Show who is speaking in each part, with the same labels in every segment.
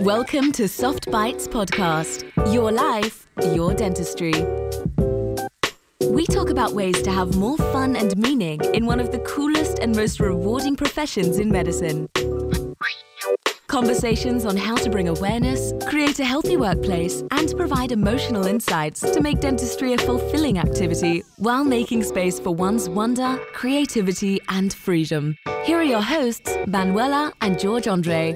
Speaker 1: Welcome to Soft Bites Podcast. Your life, your dentistry. We talk about ways to have more fun and meaning in one of the coolest and most rewarding professions in medicine. Conversations on how to bring awareness, create a healthy workplace, and provide emotional insights to make dentistry a fulfilling activity while making space for one's wonder, creativity, and freedom. Here are your hosts, Manuela and Jorge André.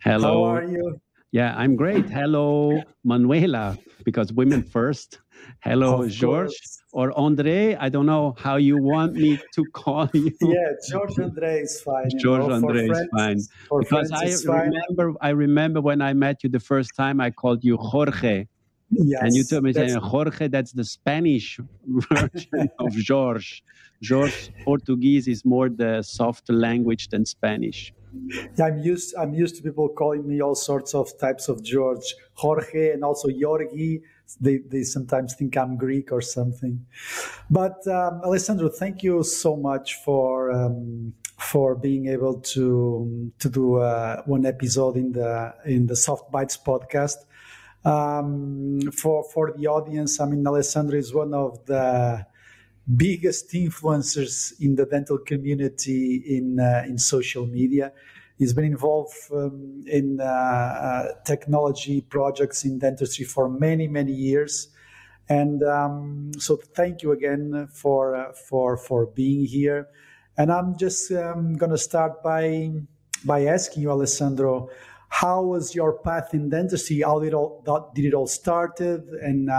Speaker 2: Hello.
Speaker 3: How are you?
Speaker 2: Yeah, I'm great. Hello, Manuela, because women first. Hello,
Speaker 3: Of
Speaker 2: Jorge
Speaker 3: course.
Speaker 2: or André. I don't know how you want me to call you.
Speaker 3: Yeah, Jorge André is fine.
Speaker 2: Jorge André is fine.
Speaker 3: For
Speaker 2: Because
Speaker 3: friends, it's fine.
Speaker 2: I remember when I met you the first time, I called you Jorge.
Speaker 3: Yes,
Speaker 2: And you told me, saying, Jorge, that's the Spanish version of Jorge. Jorge Portuguese is more the softer language than Spanish.
Speaker 3: Yeah, I'm used to people calling me all sorts of types of Jorge, and also Jorge. They sometimes think I'm Greek or something. But Alessandro, thank you so much for being able to do one episode in the Soft Bites podcast. For the audience, I mean, Alessandro is one of the biggest influencers in the dental community in social media. He's been involved in technology projects in dentistry for many, many years. And so thank you again for being here. And I'm just going to start by asking you, Alessandro, how was your path in dentistry? How did it all started, and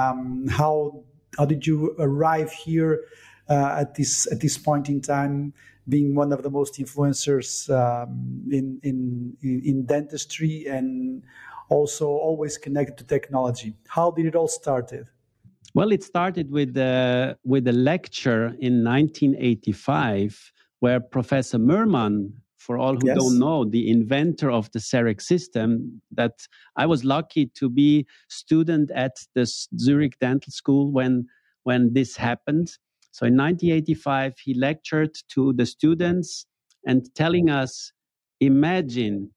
Speaker 3: how did you arrive here at this point in time, being one of the most influencers in dentistry, and also always connected to technology? How did it all started?
Speaker 2: Well, it started with a lecture in 1985, where Professor Merman, for all who don't know, the inventor of the CEREC system, that I was lucky to be student at the Zurich Dental School when this happened. So in 1985, he lectured to the students and telling us, imagine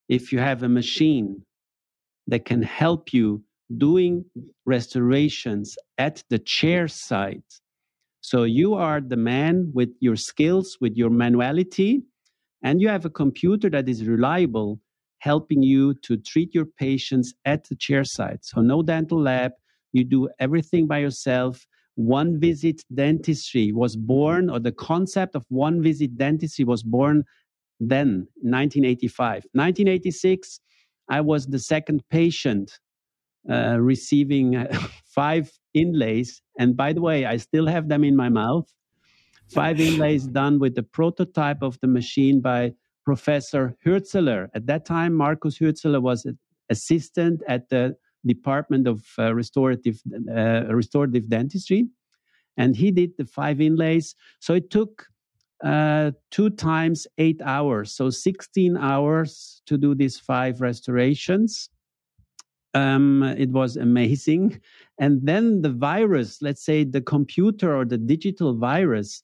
Speaker 2: if you have a machine that can help you doing restorations at the chair side. So you are the man with your skills, with your manuality, and you have a computer that is reliable, helping you to treat your patients at the chair side. So no dental lab, you do everything by yourself. One visit dentistry was born, or the concept of one visit dentistry was born then, 1985. 1986, I was the second patient receiving 5 inlays. And by the way, I still have them in my mouth. 5 inlays done with the prototype of the machine by Professor Hürzeler. At that time, Markus Hürzeler was an assistant at the Department of Restorative Dentistry. And he did the 5 inlays. So it took 2 times 8 hours, so 16 hours to do these 5 restorations. It was amazing. And then the virus, let's say the computer or the digital virus,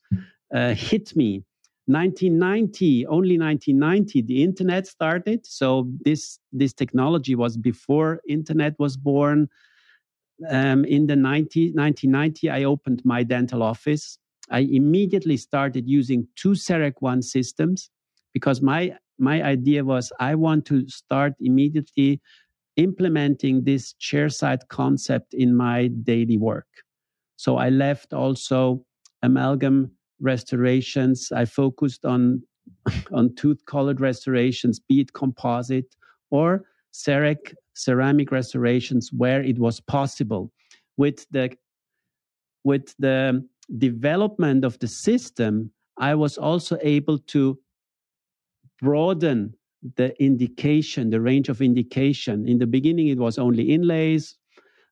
Speaker 2: hit me. 1990, only 1990, the internet started. So this technology was before internet was born. In the 1990, I opened my dental office. I immediately started using 2 CEREC 1 systems, because my idea was I want to start immediately implementing this chairside concept in my daily work. So I left also amalgam restorations. I focused on tooth-colored restorations, be it composite or CEREC ceramic restorations where it was possible. With the development of the system, I was also able to broaden the indication, the range of indication. In the beginning, it was only inlays.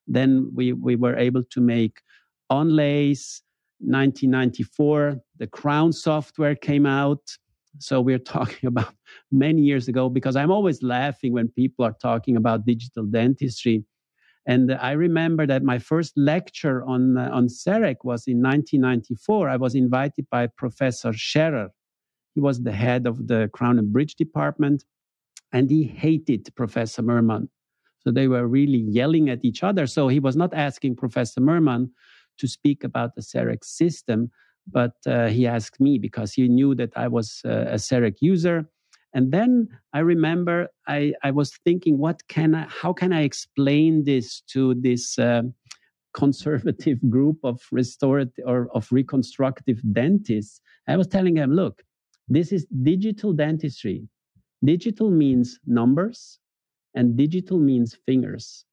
Speaker 2: Then we were able to make onlays. 1994, the Crown software came out. So we're talking about many years ago, because I'm always laughing when people are talking about digital dentistry. And I remember that my first lecture on CEREC was in 1994. I was invited by Professor Scherer. He was the head of the Crown and Bridge department, and he hated Professor Merman. So they were really yelling at each other. So he was not asking Professor Merman to speak about the CEREC system, but he asked me because he knew that I was a CEREC user. And then I remember I was thinking, how can I explain this to this conservative group of restorative or of reconstructive dentists? I was telling them, look, this is digital dentistry. Digital means numbers and digital means fingers.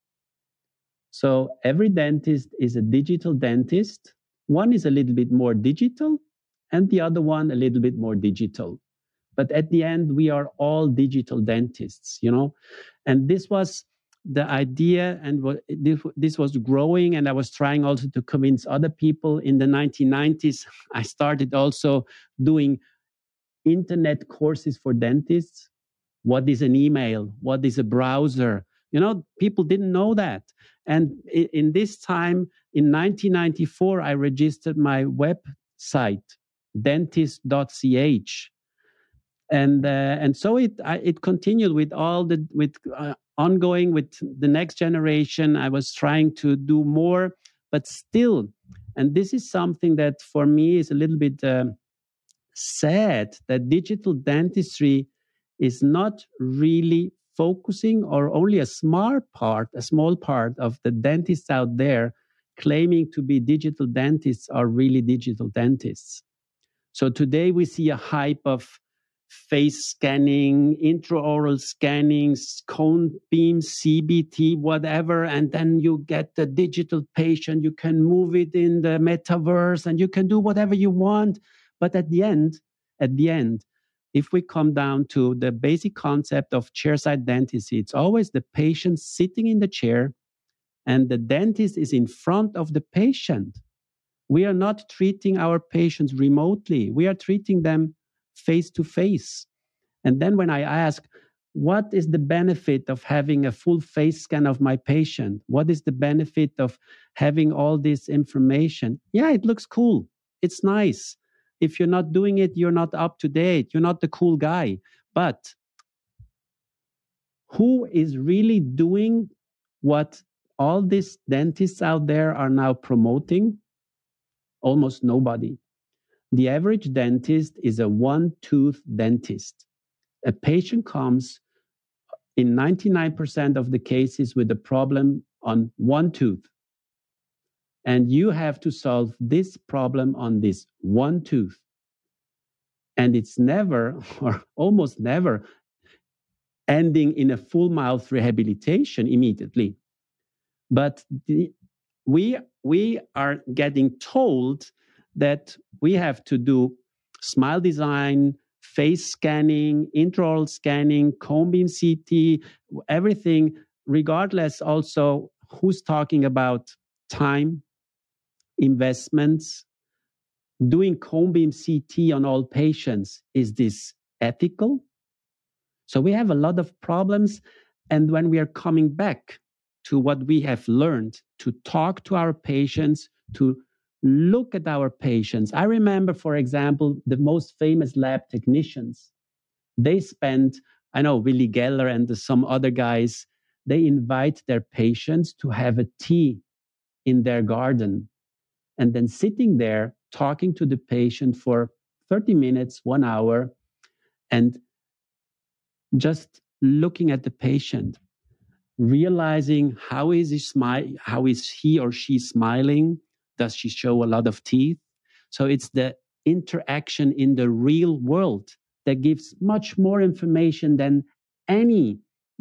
Speaker 2: So every dentist is a digital dentist. One is a little bit more digital and the other one a little bit more digital. But at the end, we are all digital dentists, you know. And this was the idea, and this was growing, and I was trying also to convince other people. In the 1990s, I started also doing internet courses for dentists. What is an email? What is a browser? You know, people didn't know that. And in this time, in 1994, I registered my website, dentist.ch. And so it continued with all the ongoing with the next generation. I was trying to do more, but still, and this is something that for me is a little bit sad, that digital dentistry is not really focusing, or only a small part of the dentists out there claiming to be digital dentists are really digital dentists. So today we see a hype of face scanning, intraoral scanning, cone beam, CBT, whatever, and then you get the digital patient. You can move it in the metaverse and you can do whatever you want. But at the end, if we come down to the basic concept of chairside dentistry, it's always the patient sitting in the chair and the dentist is in front of the patient. We are not treating our patients remotely. We are treating them face to face. And then when I ask, what is the benefit of having a full face scan of my patient? What is the benefit of having all this information? Yeah, it looks cool. It's nice. If you're not doing it, you're not up to date. You're not the cool guy. But who is really doing what all these dentists out there are now promoting? Almost nobody. The average dentist is a one-tooth dentist. A patient comes in 99% of the cases with a problem on one tooth. And you have to solve this problem on this one tooth. And it's never, or almost never, ending in a full mouth rehabilitation immediately. But we are getting told that we have to do smile design, face scanning, intraoral scanning, cone beam CT, everything, regardless also who's talking about time, investments. Doing cone beam CT on all patients, is this ethical? So we have a lot of problems. And when we are coming back to what we have learned, to talk to our patients, to look at our patients. I remember, for example, the most famous lab technicians. They spent, I know, Willy Geller and some other guys, they invite their patients to have a tea in their garden and then sitting there talking to the patient for 30 minutes, 1 hour, and just looking at the patient, realizing how is he or she smiling? Does she show a lot of teeth? So it's the interaction in the real world that gives much more information than any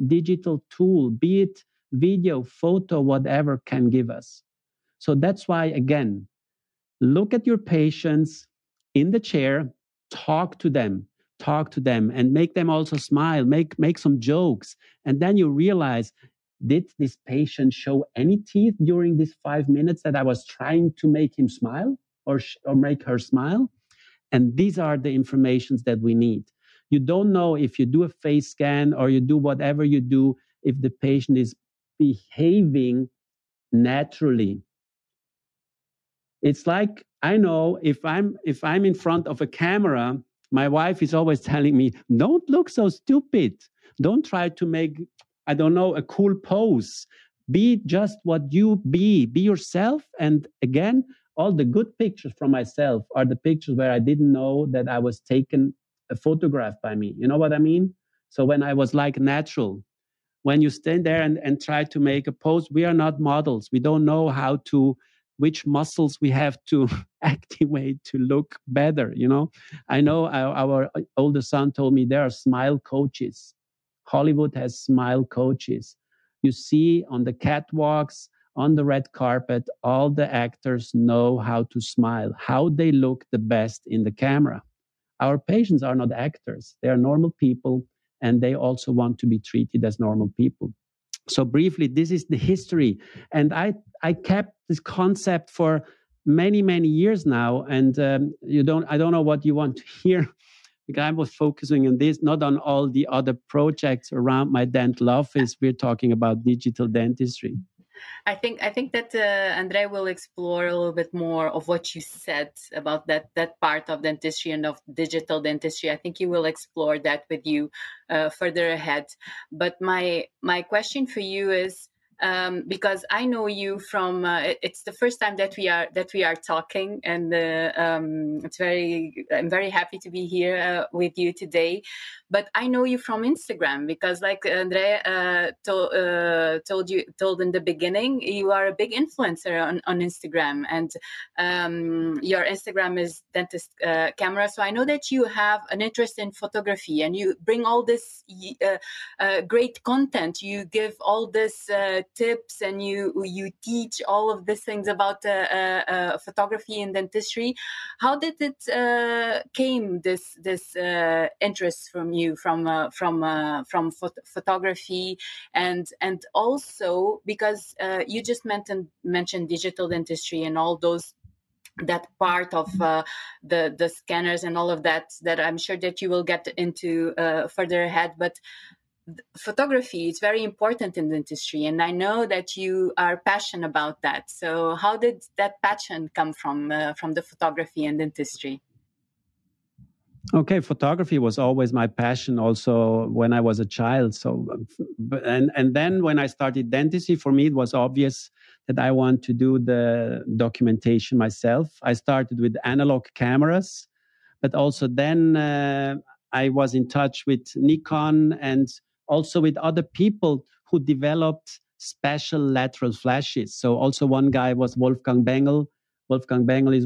Speaker 2: digital tool, be it video, photo, whatever, can give us. So that's why, again, look at your patients in the chair, talk to them, and make them also smile, make some jokes. And then you realize, did this patient show any teeth during these 5 minutes that I was trying to make him smile or make her smile? And these are the informations that we need. You don't know if you do a face scan or you do whatever you do, if the patient is behaving naturally. It's like, I know if I'm in front of a camera My wife is always telling me, don't look so stupid. Don't try to make, I don't know, a cool pose. Be just what you be. Be yourself. And again, all the good pictures from myself are the pictures where I didn't know that I was taken a photograph by me. You know what I mean? So when I was like natural, when you stand there and try to make a pose, we are not models. We don't know which muscles we have to activate to look better. I know our older son told me there are smile coaches. Hollywood has smile coaches. You see on the catwalks, on the red carpet, all the actors know how to smile, how they look the best in the camera. Our patients are not actors. They are normal people, and they also want to be treated as normal people. So briefly, this is the history. And I kept this concept for many, many years now. And I don't know what you want to hear, because I was focusing on this, not on all the other projects around my dental office. We're talking about digital dentistry.
Speaker 4: I think that André will explore a little bit more of what you said about that part of dentistry and of digital dentistry. I think he will explore that with you further ahead. But my question for you is, because I know you from it's the first time that we are talking, and I'm very happy to be here with you today. But I know you from Instagram, because like André told in the beginning, you are a big influencer on Instagram, and your Instagram is Dentist Camera. So I know that you have an interest in photography, and you bring all this great content. You give all this tips, and you teach all of these things about photography and dentistry. How did it came this interest from you from photography, and also because you just mentioned digital dentistry and all that part of the scanners and all of that I'm sure that you will get into further ahead, but photography is very important in dentistry, and I know that you are passionate about that. So how did that passion come from the photography and dentistry?
Speaker 2: Okay, photography was always my passion also when I was a child. So, and then when I started dentistry, for me, it was obvious that I want to do the documentation myself. I started with analog cameras, but also then I was in touch with Nikon and also with other people who developed special lateral flashes. So also one guy was Wolfgang Bengel. Wolfgang Bengel is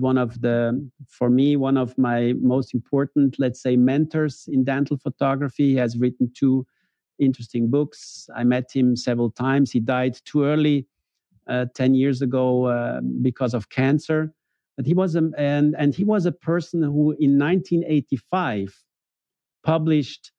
Speaker 2: for me, one of my most important, let's say, mentors in dental photography. He has written 2 interesting books. I met him several times. He died too early, 10 years ago, because of cancer. But he was he was a person who in 1985 published,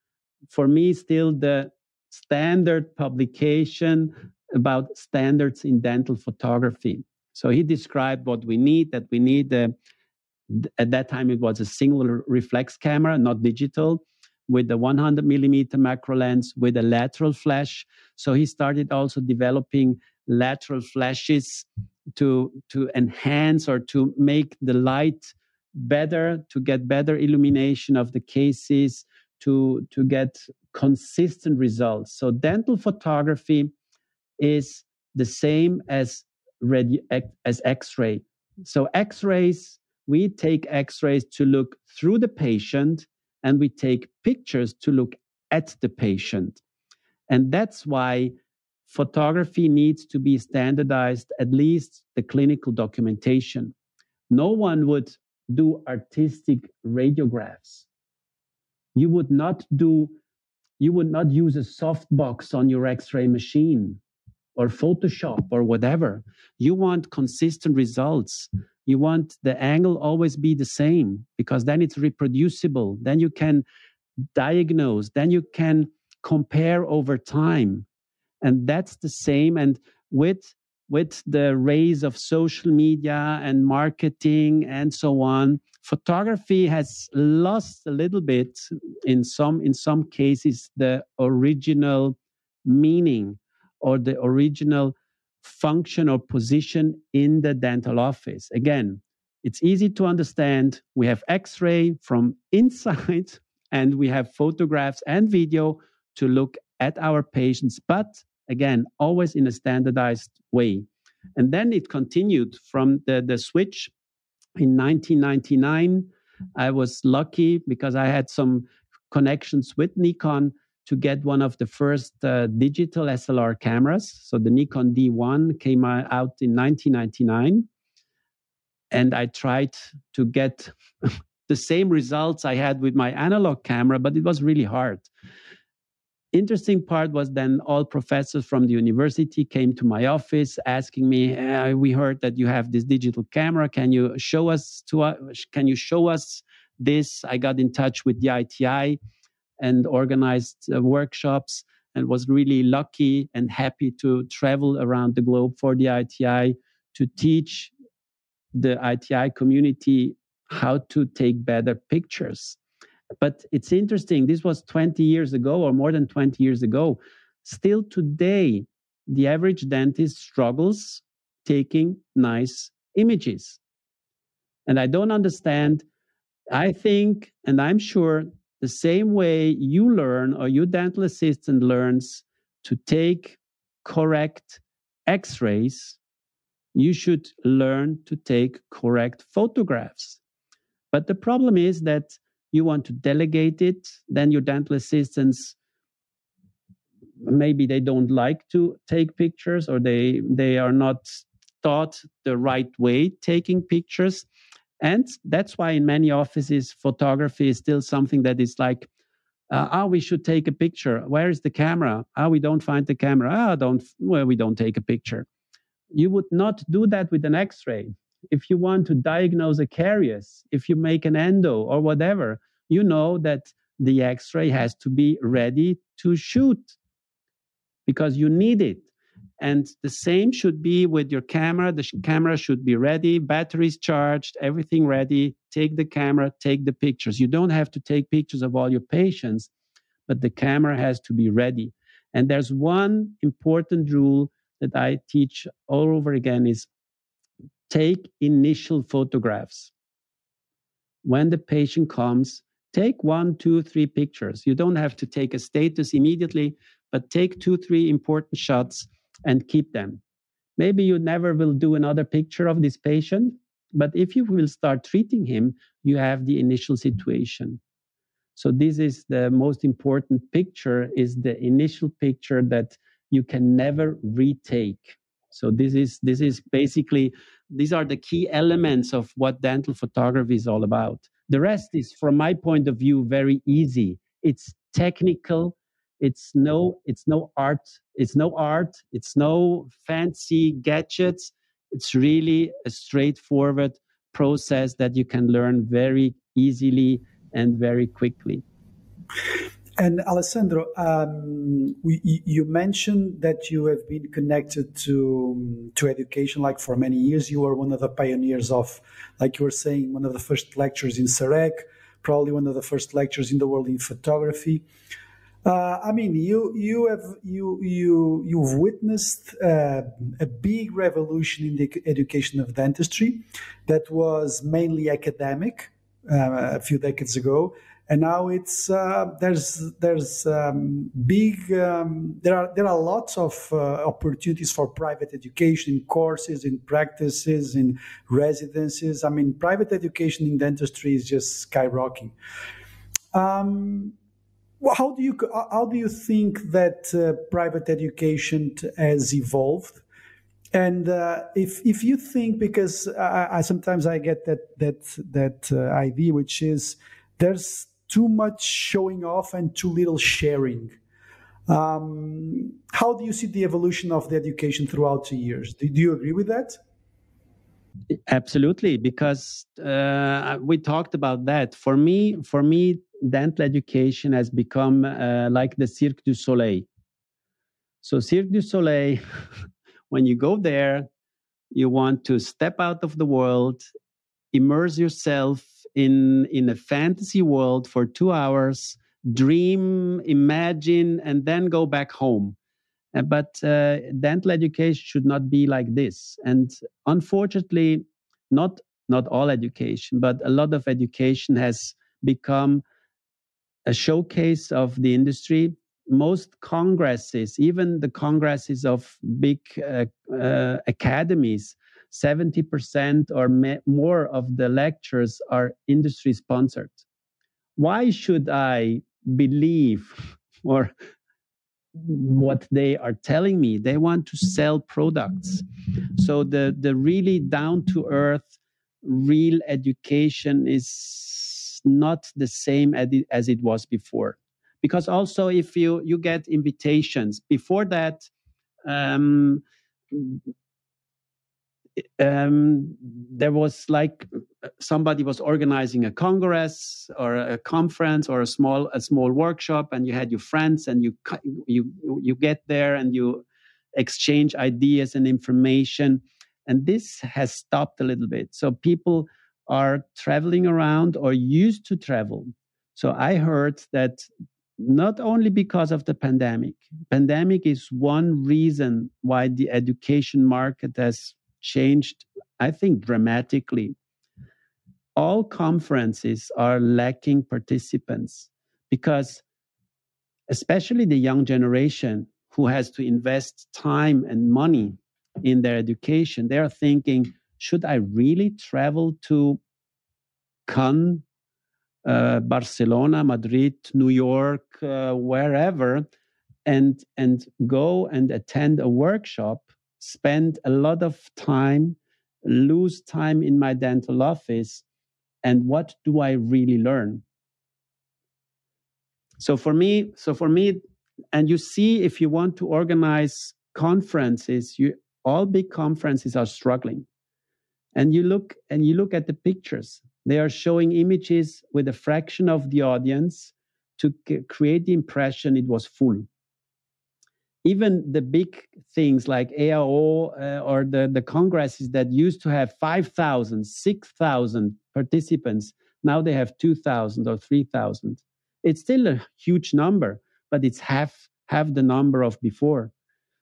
Speaker 2: for me, still the standard publication about standards in dental photography. So he described what we need, that we need, at that time it was a single reflex camera, not digital, with the 100 millimeter macro lens with a lateral flash. So he started also developing lateral flashes to enhance or to make the light better, to get better illumination of the cases, to get consistent results. So dental photography is the same as X-ray. So X-rays, we take X-rays to look through the patient, and we take pictures to look at the patient. And that's why photography needs to be standardized, at least the clinical documentation. No one would do artistic radiographs. You would not use a softbox on your X-ray machine or Photoshop or whatever. You want consistent results. You want the angle always be the same, because then it's reproducible. Then you can diagnose. Then you can compare over time. And that's the same. And with the rise of social media and marketing and so on, photography has lost a little bit, in some cases, the original meaning or the original function or position in the dental office. Again, It's easy to understand. We have X-ray from inside, and we have photographs and video to look at our patients, but again, always in a standardized way. And then it continued from the switch in 1999. I was lucky because I had some connections with Nikon to get one of the first digital SLR cameras. So the Nikon D1 came out in 1999. And I tried to get the same results I had with my analog camera, but it was really hard. Interesting part was then all professors from the university came to my office asking me, we heard that you have this digital camera. Can you show us this? I got in touch with the ITI and organized workshops, and was really lucky and happy to travel around the globe for the ITI to teach the ITI community how to take better pictures. But it's interesting, this was 20 years ago or more than 20 years ago. Still today, the average dentist struggles taking nice images. And I don't understand. I think, and I'm sure, the same way you learn or your dental assistant learns to take correct X-rays, you should learn to take correct photographs. But the problem is that you want to delegate it, then your dental assistants, maybe they don't like to take pictures, or they are not taught the right way taking pictures. And that's why in many offices, photography is still something that is like, we should take a picture. Where is the camera? We don't find the camera. We don't take a picture. You would not do that with an X-ray. If you want to diagnose a caries, if you make an endo or whatever, you know that the X-ray has to be ready to shoot because you need it. And the same should be with your camera. The camera should be ready, batteries charged, everything ready. Take the camera, take the pictures. You don't have to take pictures of all your patients, but the camera has to be ready. And there's one important rule that I teach all over again is take initial photographs. When the patient comes, take 1, 2, 3 pictures. You don't have to take a status immediately, but take 2, 3 important shots and keep them. Maybe you never will do another picture of this patient, but if you will start treating him, you have the initial situation. So this is the most important picture, is the initial picture that you can never retake. So this is basically, these are the key elements of what dental photography is all about. The rest is, from my point of view, very easy. It's technical. It's no art. It's no fancy gadgets. It's really a straightforward process that you can learn very easily and very quickly.
Speaker 3: And Alessandro, you mentioned that you have been connected to education like for many years. You were one of the pioneers of, like you were saying, one of the first lectures in CEREC, probably one of the first lectures in the world in photography. You've witnessed a big revolution in the education of dentistry that was mainly academic a few decades ago. And now it's there are lots of opportunities for private education in courses, in practices, in residences. I mean, private education in dentistry is just skyrocketing. How do you think that private education has evolved? And if you think, because I sometimes I get that idea, which is there's too much showing off and too little sharing. How do you see the evolution of the education throughout the years? Do you agree with that?
Speaker 2: Absolutely, because we talked about that. For me, dental education has become like the Cirque du Soleil. So Cirque du Soleil, when you go there, you want to step out of the world, immerse yourself in a fantasy world for 2 hours, dream, imagine, and then go back home. But dental education should not be like this. And unfortunately, not not all education, but a lot of education has become a showcase of the industry. Most congresses, even the congresses of big academies, 70% or more of the lectures are industry sponsored. Why should I believe or what they are telling me? They want to sell products. So the really down to earth, real education is not the same as it was before. Because also if you get invitations, before that, there was like somebody was organizing a congress or a conference or a small workshop, and you had your friends, and you get there and you exchange ideas and information. And this has stopped a little bit. So people are traveling around or used to travel. So I heard that not only because of the pandemic is one reason why the education market has changed, I think, dramatically. All conferences are lacking participants because especially the young generation who has to invest time and money in their education, they are thinking, should I really travel to Cannes, Barcelona, Madrid, New York, wherever, and go and attend a workshop, spend a lot of time, lose time in my dental office, and what do I really learn? So for me, and you see, if you want to organize conferences, all big conferences are struggling. And you look at the pictures. They are showing images with a fraction of the audience to create the impression it was full. Even the big things like AAO or the congresses that used to have 5,000, 6,000 participants, now they have 2,000 or 3,000. It's still a huge number, but it's half the number of before.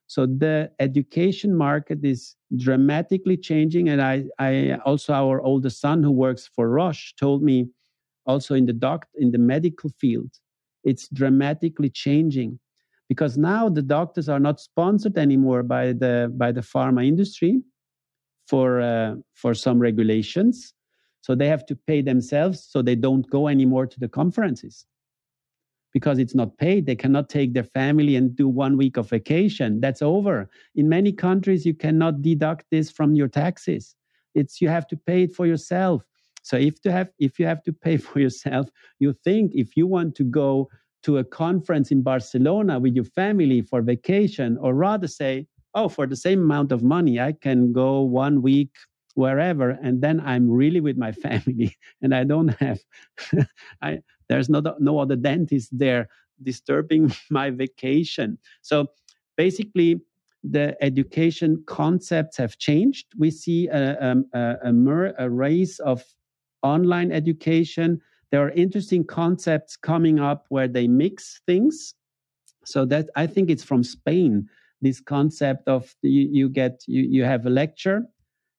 Speaker 2: So the education market is dramatically changing. And I also, our oldest son who works for Roche told me also in the medical field, it's dramatically changing because now the doctors are not sponsored anymore by the pharma industry for some regulations. So they have to pay themselves, so they don't go anymore to the conferences. Because it's not paid, they cannot take their family and do 1 week of vacation. That's over. In many countries, you cannot deduct this from your taxes. You have to pay it for yourself. So if you have to pay for yourself, you think if you want to go to a conference in Barcelona with your family for vacation, or rather say, oh, for the same amount of money, I can go 1 week wherever, and then I'm really with my family, and I don't have, there's no other dentist there disturbing my vacation. So basically, the education concepts have changed. We see a race of online education. There are interesting concepts coming up where they mix things. So that I think it's from Spain, this concept of you have a lecture,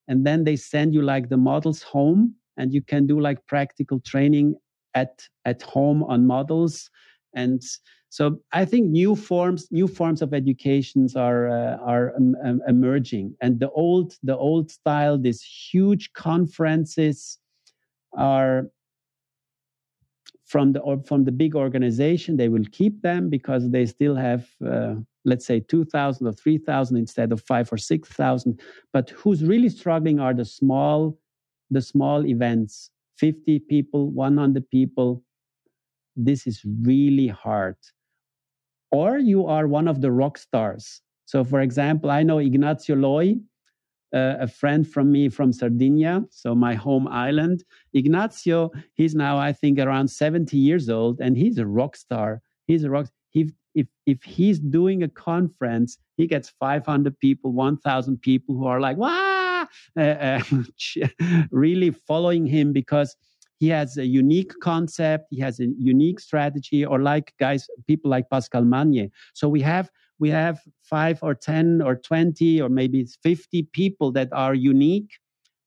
Speaker 2: and then they send you like the models home, and you can do like practical training at home on models. And so I think new forms of educations are emerging. And the old style, these huge conferences, are from the big organization. They will keep them because they still have let's say 2,000 or 3,000 instead of 5,000 or 6,000. But who's really struggling are the small events, 50 people, 100 people. This is really hard. Or you are one of the rock stars. So, for example, I know Ignacio Loy, a friend from me from Sardinia, so my home island. Ignacio, he's now, I think, around 70 years old, and he's a rock star. He's a rock. If he's doing a conference, he gets 500 people, 1,000 people who are like, wow, really following him because he has a unique concept, he has a unique strategy, or like people like Pascal Magnier. So we have 5 or 10 or 20 or maybe 50 people that are unique,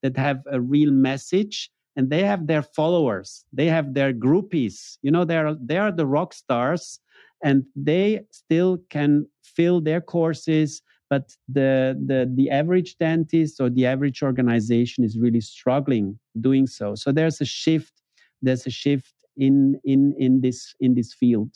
Speaker 2: that have a real message, and they have their followers, they have their groupies. They are the rock stars, and they still can fill their courses, but the average dentist or the average organization is really struggling doing so. So there's a shift. There's a shift in this field.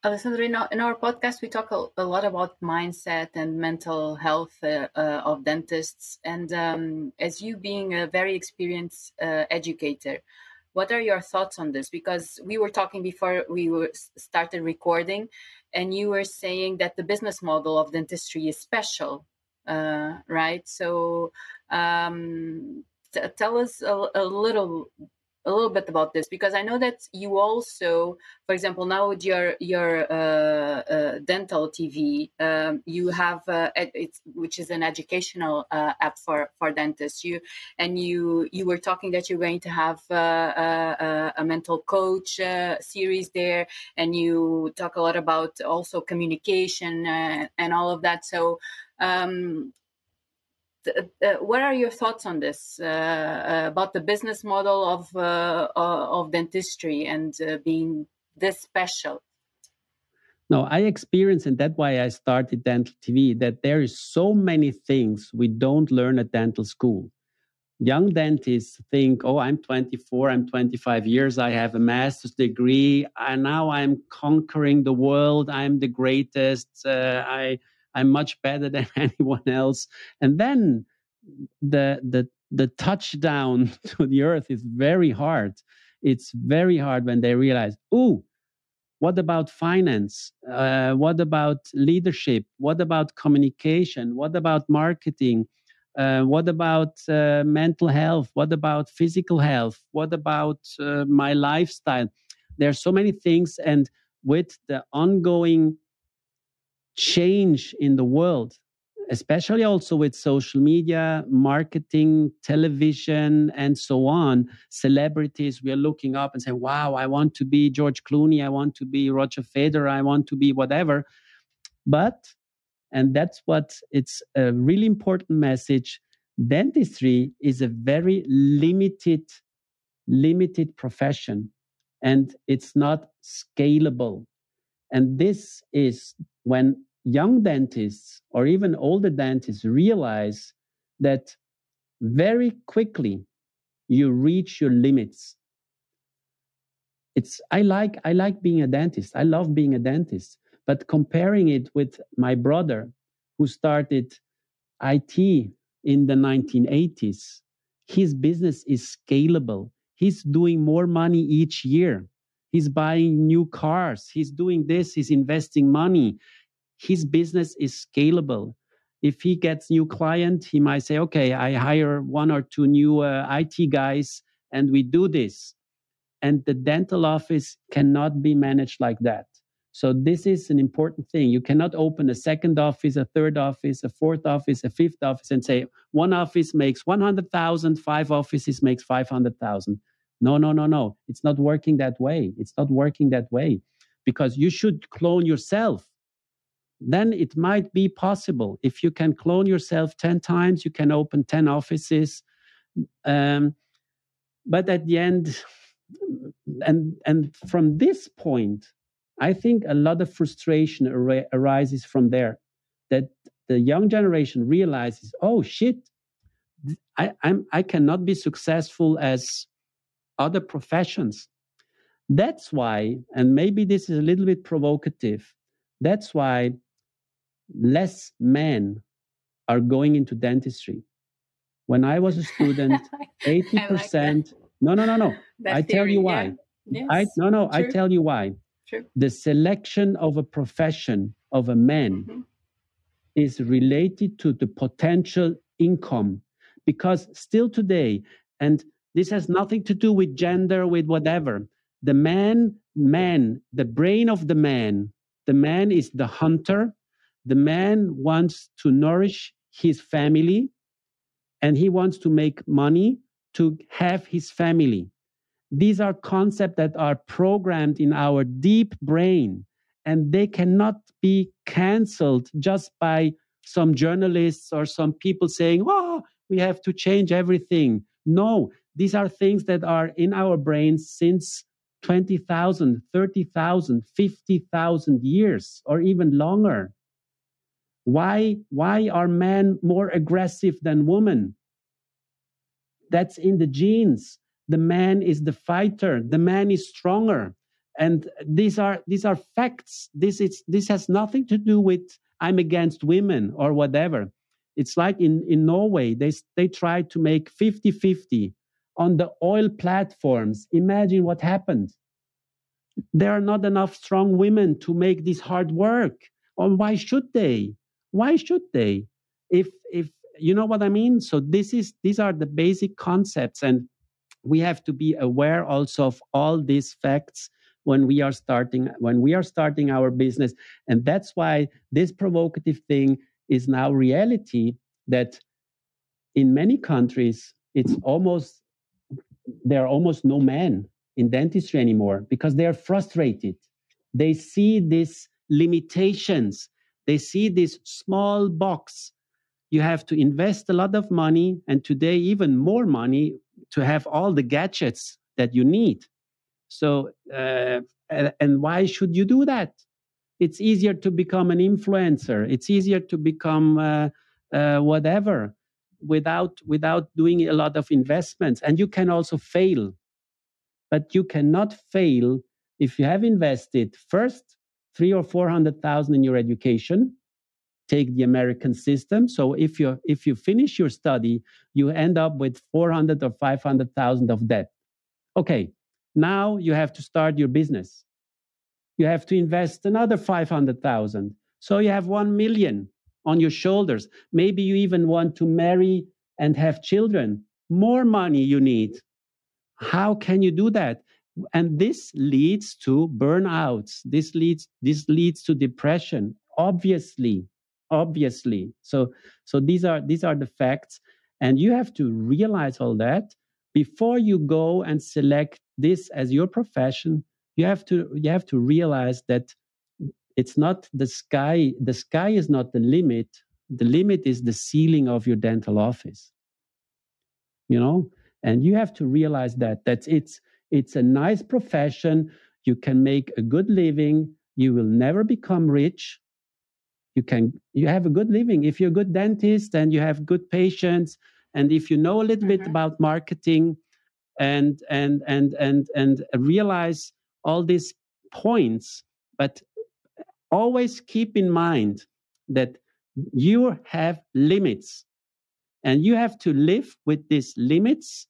Speaker 4: Alessandro, in our podcast, we talk a lot about mindset and mental health of dentists. And as you being a very experienced educator, what are your thoughts on this? Because we were talking before we started recording, and you were saying that the business model of dentistry is special, right? So tell us a little bit about this, because I know that you also, for example, now with your dental TV, you have which is an educational app for dentists. You were talking that you're going to have a mental coach series there, and you talk a lot about also communication and all of that. So what are your thoughts on this, about the business model of dentistry and being this special?
Speaker 2: No, I experienced, and that's why I started Dental TV, that there is so many things we don't learn at dental school. Young dentists think, oh, I'm 24, I'm 25 years, I have a master's degree, and now I'm conquering the world, I'm the greatest, I'm much better than anyone else. And then the touchdown to the earth is very hard. It's very hard when they realize, ooh, what about finance? What about leadership? What about communication? What about marketing? What about mental health? What about physical health? What about my lifestyle? There are so many things, and with the ongoing change in the world, especially also with social media, marketing, television, and so on, celebrities, we are looking up and saying, wow, I want to be George Clooney, I want to be Roger Federer, I want to be whatever. But, and that's what, it's a really important message, dentistry is a very limited profession, and it's not scalable. And this is when young dentists or even older dentists realize that very quickly you reach your limits. I like being a dentist. I love being a dentist. But comparing it with my brother who started IT in the 1980s, his business is scalable. He's doing more money each year. He's buying new cars. He's doing this. He's investing money. His business is scalable. If he gets new client, he might say, okay, I hire one or two new IT guys and we do this. And the dental office cannot be managed like that. So this is an important thing. You cannot open a second office, a third office, a fourth office, a fifth office and say one office makes 100,000, 5 offices makes 500,000. No. It's not working that way. It's not working that way, because you should clone yourself. Then it might be possible. If you can clone yourself 10 times, you can open 10 offices. But at the end, and from this point, I think a lot of frustration arises from there, that the young generation realizes, oh shit, I cannot be successful as other professions. That's why, and maybe this is a little bit provocative, that's why less men are going into dentistry. When I was a student, 80%. No. I tell you why.
Speaker 4: Yeah. Yes.
Speaker 2: I tell you why.
Speaker 4: True.
Speaker 2: The selection of a profession of a man is related to the potential income, because still today, and this has nothing to do with gender, with whatever, the man, the brain of the man is the hunter. The man wants to nourish his family, and he wants to make money to have his family. These are concepts that are programmed in our deep brain, and they cannot be canceled just by some journalists or some people saying, oh, we have to change everything. No, these are things that are in our brains since 20,000, 30,000, 50,000 years, or even longer. Why are men more aggressive than women? That's in the genes. The man is the fighter. The man is stronger. And these are facts. This has nothing to do with I'm against women or whatever. It's like in Norway, they try to make 50-50 on the oil platforms. Imagine what happened. There are not enough strong women to make this hard work. Or why should they? Why should they? If you know what I mean? So these are the basic concepts, and we have to be aware also of all these facts when we are starting our business. And that's why this provocative thing is now reality, that in many countries there are almost no men in dentistry anymore, because they are frustrated. They see these limitations. They see this small box. You have to invest a lot of money, and today even more money, to have all the gadgets that you need. So, and why should you do that? It's easier to become an influencer. It's easier to become whatever without doing a lot of investments. And you can also fail. But you cannot fail if you have invested first 300,000 or 400,000 in your education. Take the American system. So if you finish your study, you end up with 400,000 or 500,000 of debt. Okay, now you have to start your business. You have to invest another 500,000. So you have 1 million on your shoulders. Maybe you even want to marry and have children. More money you need. How can you do that? And this leads to burnouts. This leads to depression. Obviously. So these are the facts, and you have to realize all that before you go and select this as your profession. You have to realize that it's not the sky. The sky is not the limit. The limit is the ceiling of your dental office. You know. And you have to realize that it's a nice profession. You can make a good living. You will never become rich. You have a good living if you're a good dentist and you have good patients, and if you know a little bit about marketing, and realize all these points. But always keep in mind that you have limits. And you have to live with these limits.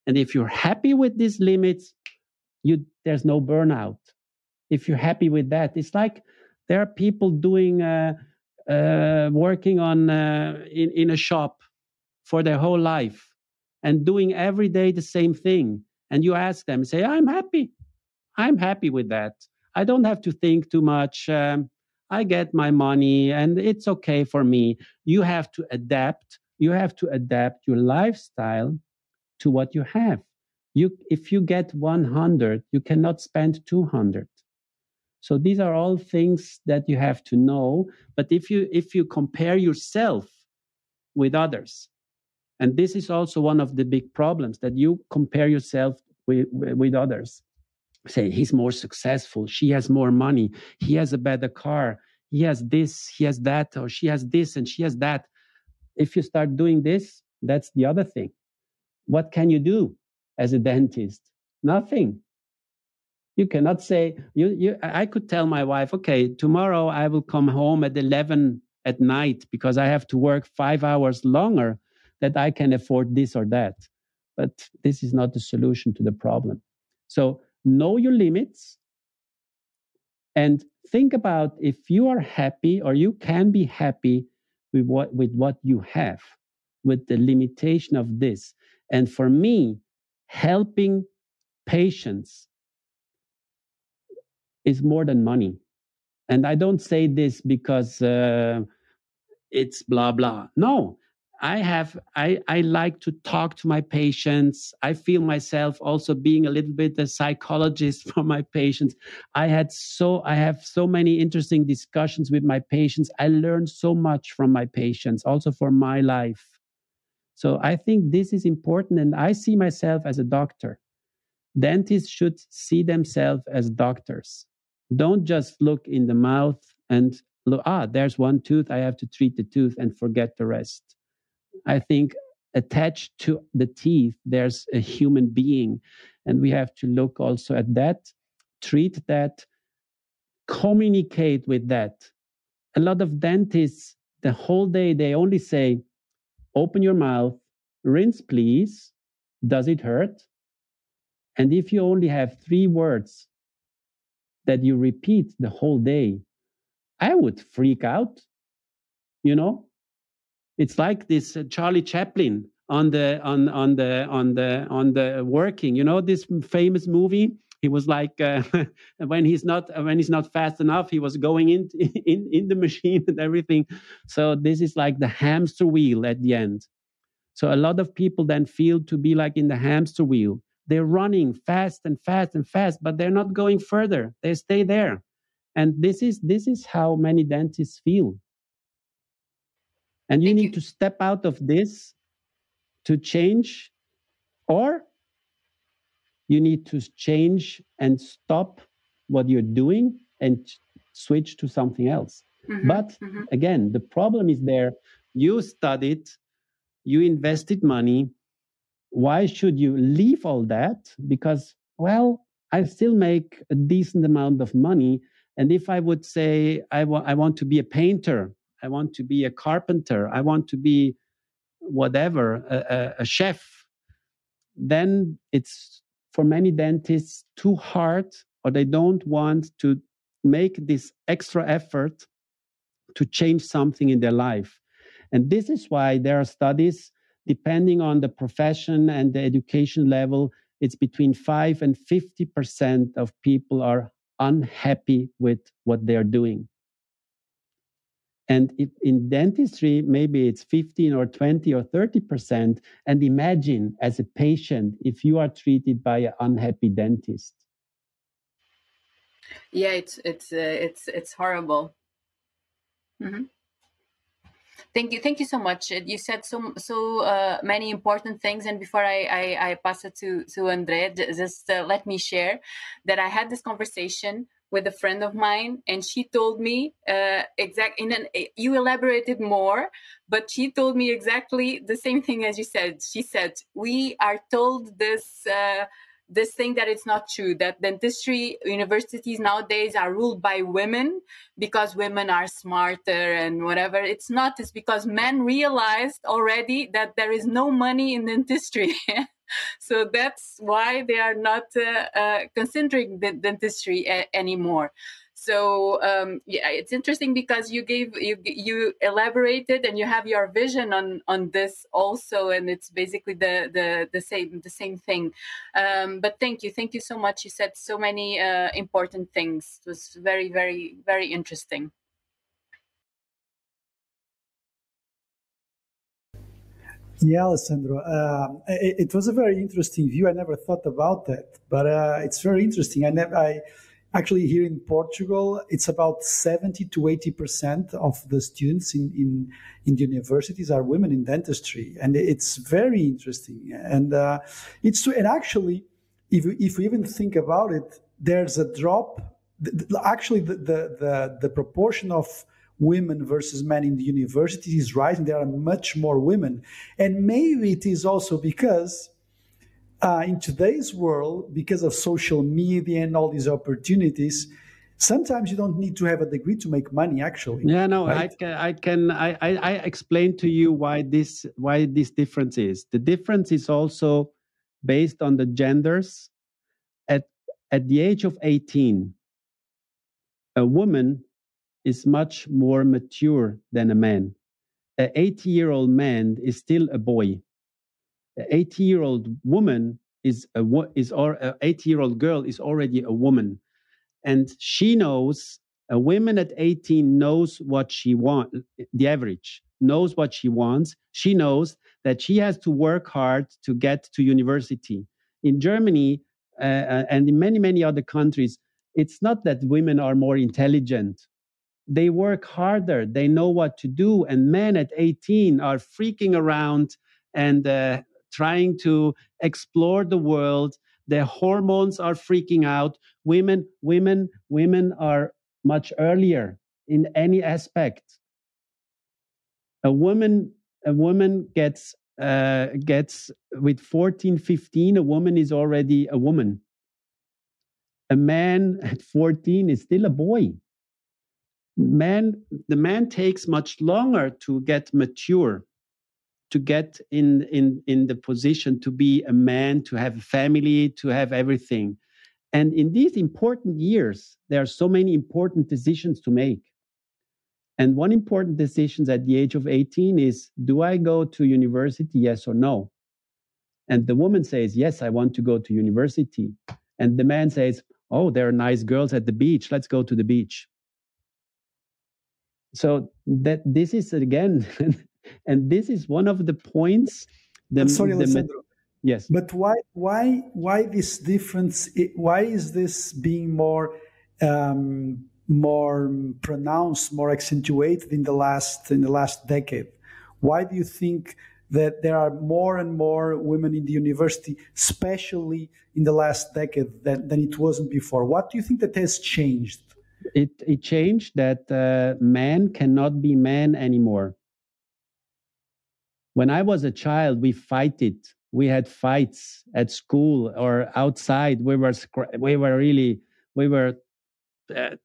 Speaker 2: And if you're happy with these limits, there's no burnout. If you're happy with that, it's like there are people doing working on in a shop for their whole life and doing every day the same thing. And you ask them, say, I'm happy with that. I don't have to think too much. I get my money and it's okay for me. You have to adapt. You have to adapt your lifestyle to what you have. If you get 100, you cannot spend 200. So these are all things that you have to know. But if you compare yourself with others, and this is also one of the big problems, that you compare yourself with others. Say, he's more successful, she has more money, he has a better car, he has this, he has that, or she has this and she has that. If you start doing this, that's the other thing. What can you do as a dentist? Nothing. You cannot say, I could tell my wife, okay, tomorrow I will come home at 11 at night because I have to work 5 hours longer, that I can afford this or that. But this is not the solution to the problem. So know your limits and think about if you are happy, or you can be happy with what you have, with the limitation of this. And for me, helping patients is more than money. And I don't say this because it's blah, blah. No, I like to talk to my patients. I feel myself also being a little bit a psychologist for my patients. I have so many interesting discussions with my patients. I learn so much from my patients, also for my life. So I think this is important, and I see myself as a doctor. Dentists should see themselves as doctors. Don't just look in the mouth and look, there's one tooth, I have to treat the tooth and forget the rest. I think attached to the teeth, there's a human being, and we have to look also at that, treat that, communicate with that. A lot of dentists, the whole day, they only say, open your mouth, rinse please, does it hurt? And if you only have 3 words that you repeat the whole day, I would freak out. You know, it's like this Charlie Chaplin on the working. You know, this famous movie. He was like when he's not fast enough, he was going in the machine and everything. So this is like the hamster wheel at the end. So a lot of people then feel to be like in the hamster wheel. They're running fast and fast and fast, but they're not going further. They stay there. And this is how many dentists feel. And you need to step out of this to change, or you need to change and stop what you're doing and switch to something else. But again, the problem is there. You studied, you invested money. Why should you leave all that? Because, well, I still make a decent amount of money. And if I would say, I want to be a painter, I want to be a carpenter, I want to be whatever, a chef, then it's for many dentists too hard, or they don't want to make this extra effort to change something in their life. And this is why there are studies, depending on the profession and the education level, it's between 5 and 50% of people are unhappy with what they're doing. And in dentistry, maybe it's 15 or 20 or 30%. And imagine as a patient, if you are treated by an unhappy dentist.
Speaker 4: Yeah, it's horrible. Thank you so much. You said so many important things. And before I pass it to André, just let me share that I had this conversation with a friend of mine, and she told me you elaborated more, but she told me exactly the same thing as you said. She said, we are told this thing that it's not true, that dentistry universities nowadays are ruled by women because women are smarter and whatever. It's not. It's because men realized already that there is no money in dentistry. So that's why they are not considering dentistry anymore. So yeah, it's interesting because you elaborated and you have your vision on this also, and it's basically the same thing. But thank you so much. You said so many important things. It was very, very, very interesting.
Speaker 3: Yeah, Alessandro, it was a very interesting view. I never thought about that, but it's very interesting. I actually, here in Portugal, it's about 70 to 80% of the students in the universities are women in dentistry, and it's very interesting. And it's true. And actually, if we even think about it, there's a drop. Actually, the proportion of women versus men in the universities is rising. There are much more women. And maybe it is also because in today's world, because of social media and all these opportunities, sometimes you don't need to have a degree to make money, actually.
Speaker 2: Yeah, no,
Speaker 3: right?
Speaker 2: I explain to you why this difference is. The difference is also based on the genders. At the age of 18, a woman is much more mature than a man. An 80-year-old man is still a boy. An 80-year-old woman or an 80-year-old girl is already a woman. And she knows, a woman at 18 knows what she wants, the average. knows what she wants. She knows that she has to work hard to get to university. In Germany and in many, many other countries, it's not that women are more intelligent. They work harder. They know what to do. And men at 18 are freaking around and trying to explore the world. Their hormones are freaking out. Women are much earlier in any aspect. A woman gets with 14, 15, a woman is already a woman. A man at 14 is still a boy. The man takes much longer to get mature, to get in the position to be a man, to have a family, to have everything. And in these important years, there are so many important decisions to make. And one important decision at the age of 18 is, do I go to university, yes or no? And the woman says, yes, I want to go to university. And the man says, oh, there are nice girls at the beach. Let's go to the beach. So that this is again, and this is one of the points.
Speaker 3: I'm sorry, Alessandro.
Speaker 2: Yes.
Speaker 3: But why this difference? Why is this being more pronounced, more accentuated in the last decade? Why do you think that there are more and more women in the university, especially in the last decade, than it wasn't before? What do you think that has changed?
Speaker 2: It changed that man cannot be man anymore. When I was a child, we fight it. We had fights at school or outside. We were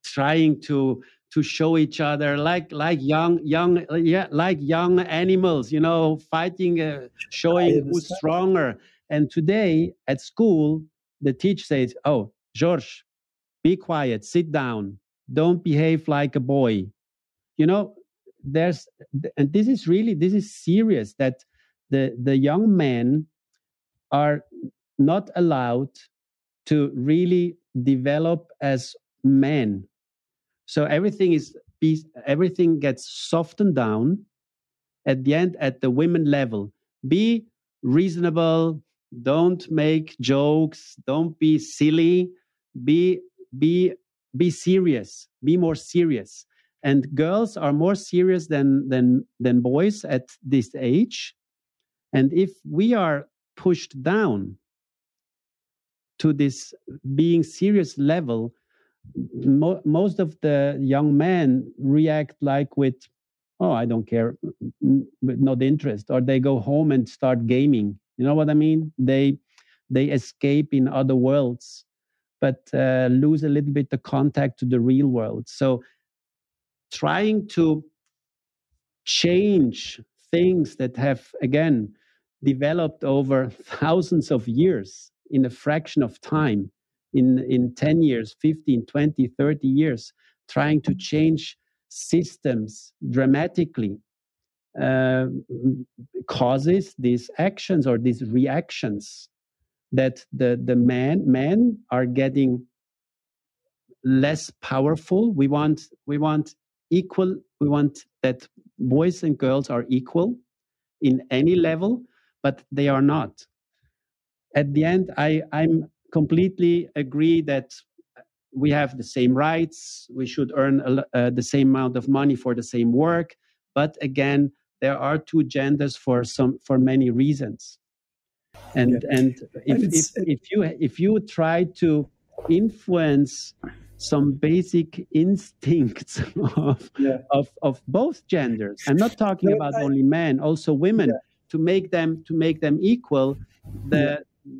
Speaker 2: trying to show each other like young animals, fighting, showing who's stronger. And today at school, the teacher says, "Oh, Jorge, be quiet, sit down, don't behave like a boy." And this is serious, that the young men are not allowed to really develop as men. So everything gets softened down at the end at the women level. Be reasonable, don't make jokes, don't be silly, be serious, be more serious. And girls are more serious than boys at this age. And if we are pushed down to this being serious level, most of the young men react like with, "Oh, I don't care," with not interest, or they go home and start gaming. You know what I mean? They escape in other worlds, but lose a little bit the contact to the real world. So trying to change things that have, again, developed over thousands of years in a fraction of time, in 10 years, 15, 20, 30 years, trying to change systems dramatically causes these actions or these reactions that the men are getting less powerful. We want equal. We want that boys and girls are equal in any level, but they are not. At the end, I'm completely agree that we have the same rights. We should earn the same amount of money for the same work. But again, there are two genders for many reasons. And if you try to influence some basic instincts of both genders, I'm not talking about only men, also women, to make them equal,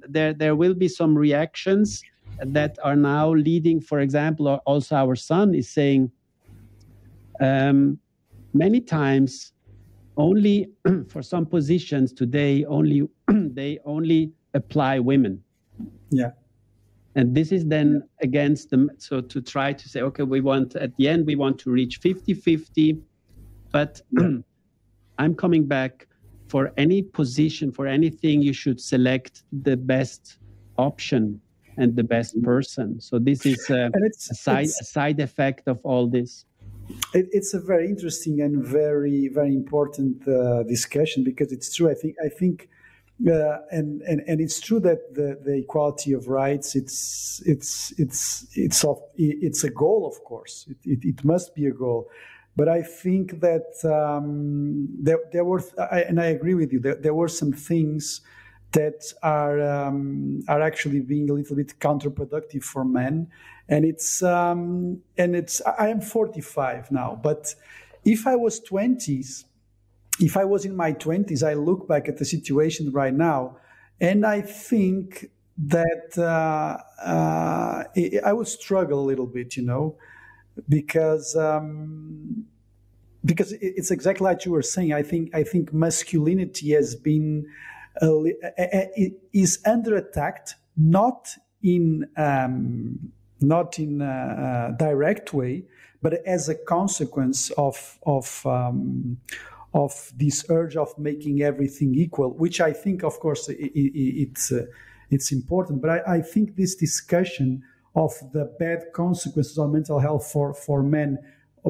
Speaker 2: there will be some reactions that are now leading. For example, also our son is saying many times, only for some positions today, they only apply women.
Speaker 3: Yeah.
Speaker 2: And this is then against them. So to try to say, okay, at the end, we want to reach 50-50, but I'm coming back. For any position, for anything, you should select the best option and the best person. So this is a side effect of all this.
Speaker 3: It's a very interesting and very, very important discussion, because it's true. I think, and it's true that the equality of rights, it's a goal, of course. It must be a goal. But I think that there were, and I agree with you, there were some things that are actually being a little bit counterproductive for men. And I am 45 now, but if I was in my 20s, I look back at the situation right now, and I think that I would struggle a little bit, because it's exactly like you were saying. I think masculinity has been is under attack, not in a direct way, but as a consequence of this urge of making everything equal, which I think, of course, it's important. But I think this discussion of the bad consequences on mental health for men,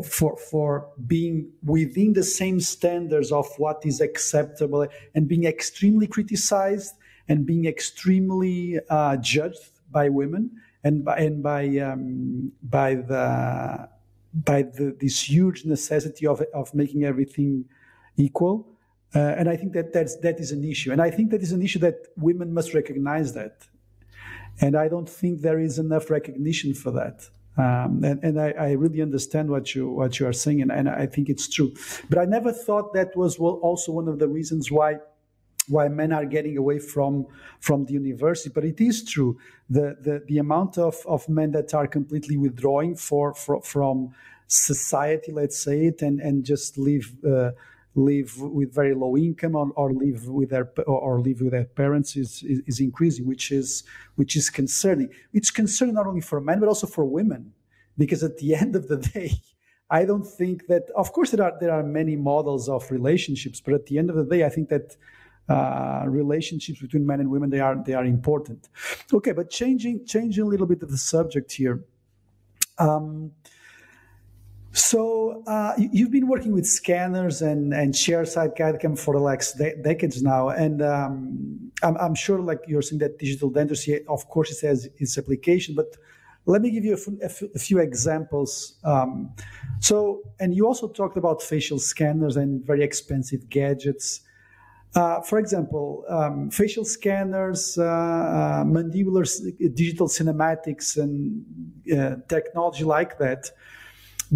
Speaker 3: for being within the same standards of what is acceptable, and being extremely criticized and being extremely judged by women, and by this huge necessity of making everything equal. And I think that is an issue. And I think that is an issue that women must recognize that. And I don't think there is enough recognition for that. And I really understand what you are saying, and I think it's true. But I never thought that was also one of the reasons why men are getting away from the university. But it is true. The amount of men that are completely withdrawing from society, let's say it, and just live with very low income, or live with their parents is increasing, which is concerning. It's concerning not only for men but also for women, because at the end of the day, I don't think that. Of course, there are many models of relationships, but at the end of the day, I think that relationships between men and women, they are important. Okay, but changing a little bit of the subject here. So you've been working with scanners and chairside CAD/CAM for the last decades now, and I'm sure, like you're saying, that digital dentistry, of course, it has its application. But let me give you a few examples. And you also talked about facial scanners and very expensive gadgets. For example, facial scanners, mandibular digital cinematics, and technology like that.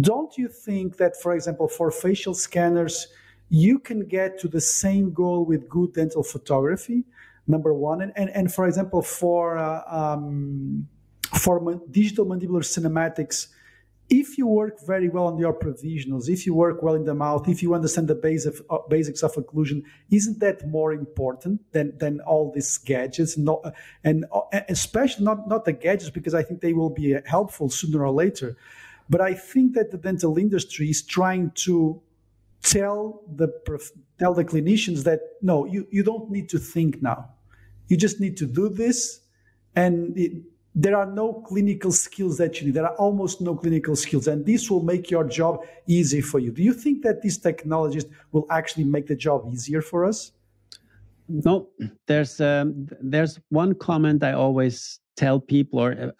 Speaker 3: Don't you think that, for example, for facial scanners, you can get to the same goal with good dental photography, number one? And for example, for digital mandibular cinematics, if you work very well on your provisionals, if you work well in the mouth, if you understand the basics of occlusion, isn't that more important than all these gadgets? And especially not the gadgets, because I think they will be helpful sooner or later. But I think that the dental industry is trying to tell the clinicians that, no, you don't need to think now. You just need to do this, and there are no clinical skills that you need. There are almost no clinical skills, and this will make your job easy for you. Do you think that these technologies will actually make the job easier for us?
Speaker 2: No, there's one comment I always tell people, or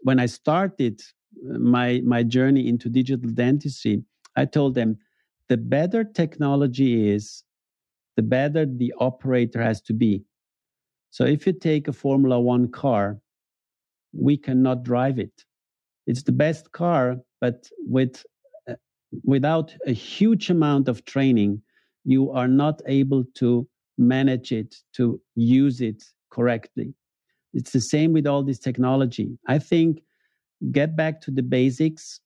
Speaker 2: when I started my journey into digital dentistry, I told them, the better technology is, the better the operator has to be. So if you take a Formula One car, we cannot drive it. It's the best car, but without a huge amount of training, you are not able to manage it, to use it correctly. It's the same with all this technology. I think get back to the basics,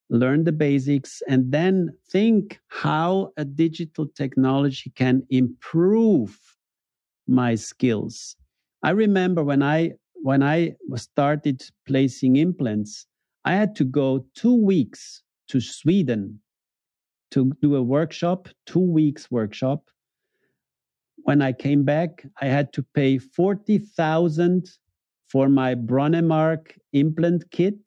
Speaker 2: learn the basics, and then think how a digital technology can improve my skills. I remember when I started placing implants, I had to go 2 weeks to Sweden to do a workshop, 2 weeks workshop. When I came back, I had to pay 40,000 for my Bronnemark implant kit.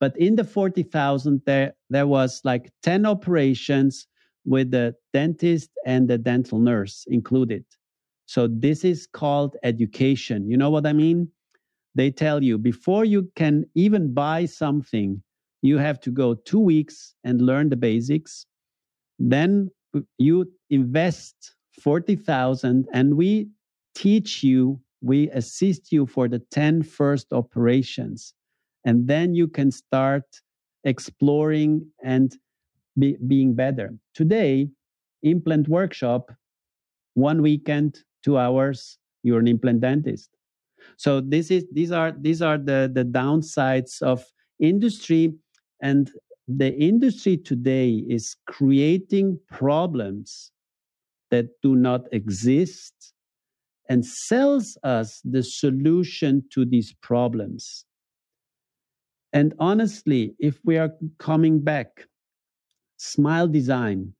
Speaker 2: But in the 40,000, there was like 10 operations with the dentist and the dental nurse included. So this is called education. You know what I mean? They tell you before you can even buy something, you have to go 2 weeks and learn the basics. Then you invest 40,000 and we teach you, we assist you for the 10 first operations. And then you can start exploring and being better. Today, implant workshop, 1 weekend, 2 hours, you're an implant dentist. So these are the downsides of industry, and the industry today is creating problems that do not exist and sells us the solution to these problems. And honestly, if we are coming back, Smile Design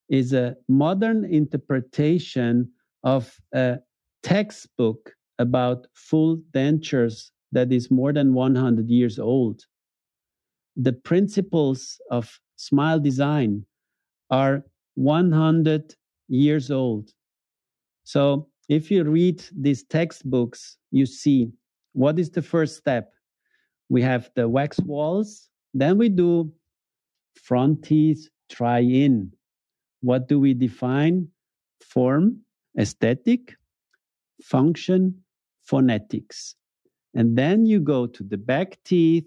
Speaker 2: is a modern interpretation of a textbook about full dentures that is more than 100 years old. The principles of Smile Design are 100 years old. So if you read these textbooks, you see what is the first step. We have the wax walls, then we do front teeth try-in. What do we define? Form, aesthetic, function, phonetics. And then you go to the back teeth.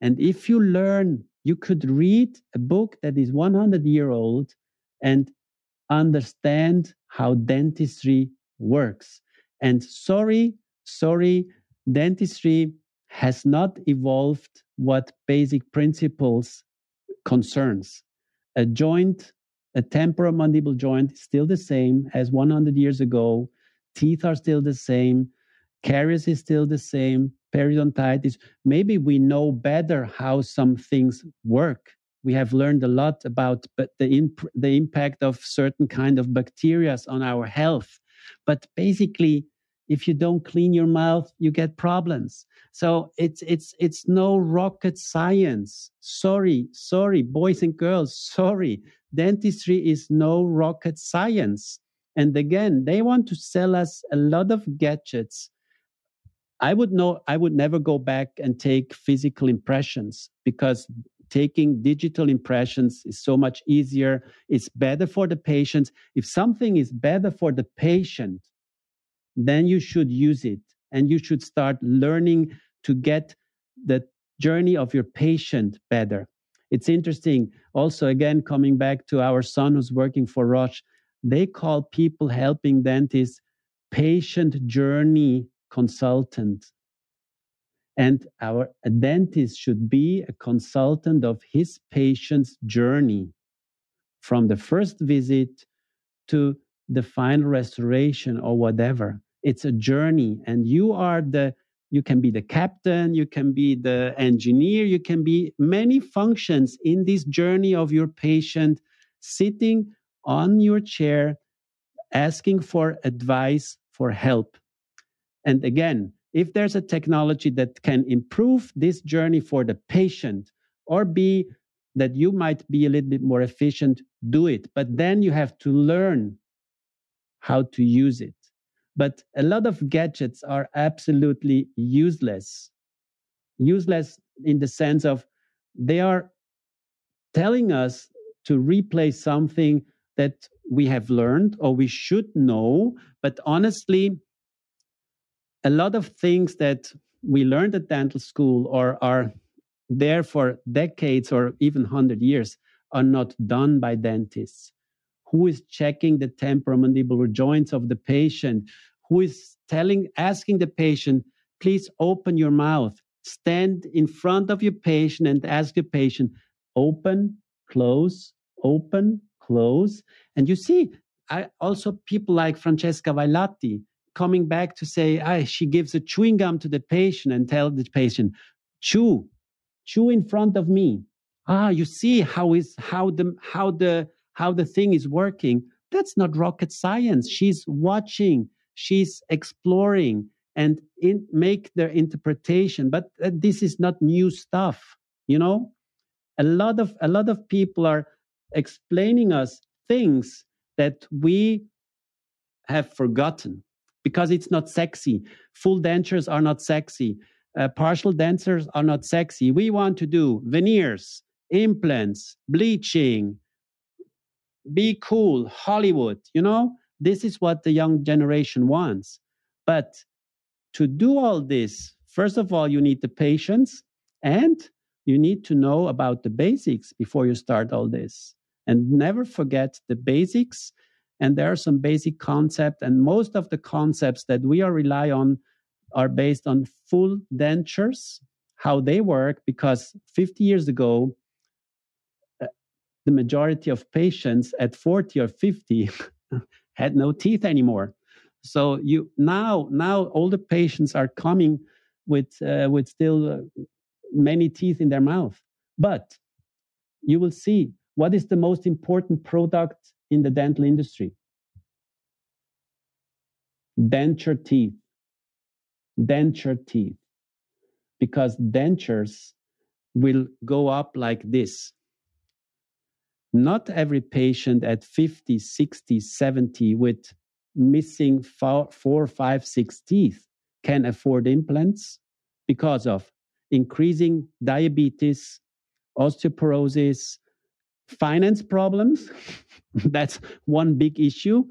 Speaker 2: And if you learn, you could read a book that is 100-year old and understand how dentistry works. And sorry, dentistry has not evolved what basic principles concerns. A joint, a temporomandibular joint is still the same as 100 years ago. Teeth are still the same. Caries is still the same. Periodontitis. Maybe we know better how some things work. We have learned a lot about the impact of certain kind of bacteria on our health. But basically, if you don't clean your mouth, you get problems. So it's no rocket science. Sorry, boys and girls, sorry. Dentistry is no rocket science. And again, they want to sell us a lot of gadgets. I would never go back and take physical impressions, because taking digital impressions is so much easier. It's better for the patients. If something is better for the patient, then you should use it, and you should start learning to get the journey of your patient better. It's interesting. Also, again, coming back to our son who's working for Roche, they call people helping dentists patient journey consultant. And a dentist should be a consultant of his patient's journey from the first visit to the final restoration or whatever. It's a journey, and you can be the captain, you can be the engineer, you can be many functions in this journey of your patient, sitting on your chair, asking for advice, for help. And again, if there's a technology that can improve this journey for the patient, or be that you might be a little bit more efficient, do it. But then you have to learn how to use it. But a lot of gadgets are absolutely useless. Useless in the sense of they are telling us to replace something that we have learned or we should know. But honestly, a lot of things that we learned at dental school or are there for decades or even 100 years are not done by dentists. Who is checking the temporomandibular joints of the patient? Who is asking the patient, please open your mouth. Stand in front of your patient and ask your patient, open, close, open, close. And you see, also people like Francesca Vailati coming back to say, she gives a chewing gum to the patient and tell the patient, chew in front of me. You see how the thing is working. That's not rocket science. She's watching, she's exploring, and make their interpretation. But this is not new stuff, you know. A lot of people are explaining us things that we have forgotten because it's not sexy. Full dentures are not sexy. Partial dentures are not sexy. We want to do veneers, implants, bleaching, be cool, Hollywood, you know? This is what the young generation wants. But to do all this, first of all, you need the patience and you need to know about the basics before you start all this. And never forget the basics. And there are some basic concepts, and most of the concepts that we rely on are based on full dentures, how they work, because 50 years ago, the majority of patients at 40 or 50 had no teeth anymore. So now all the patients are coming with still many teeth in their mouth. But you will see what is the most important product in the dental industry. Denture teeth. Denture teeth. Because dentures will go up like this. Not every patient at 50, 60, 70 with missing 4, 5, 6 teeth can afford implants because of increasing diabetes, osteoporosis, finance problems. That's one big issue.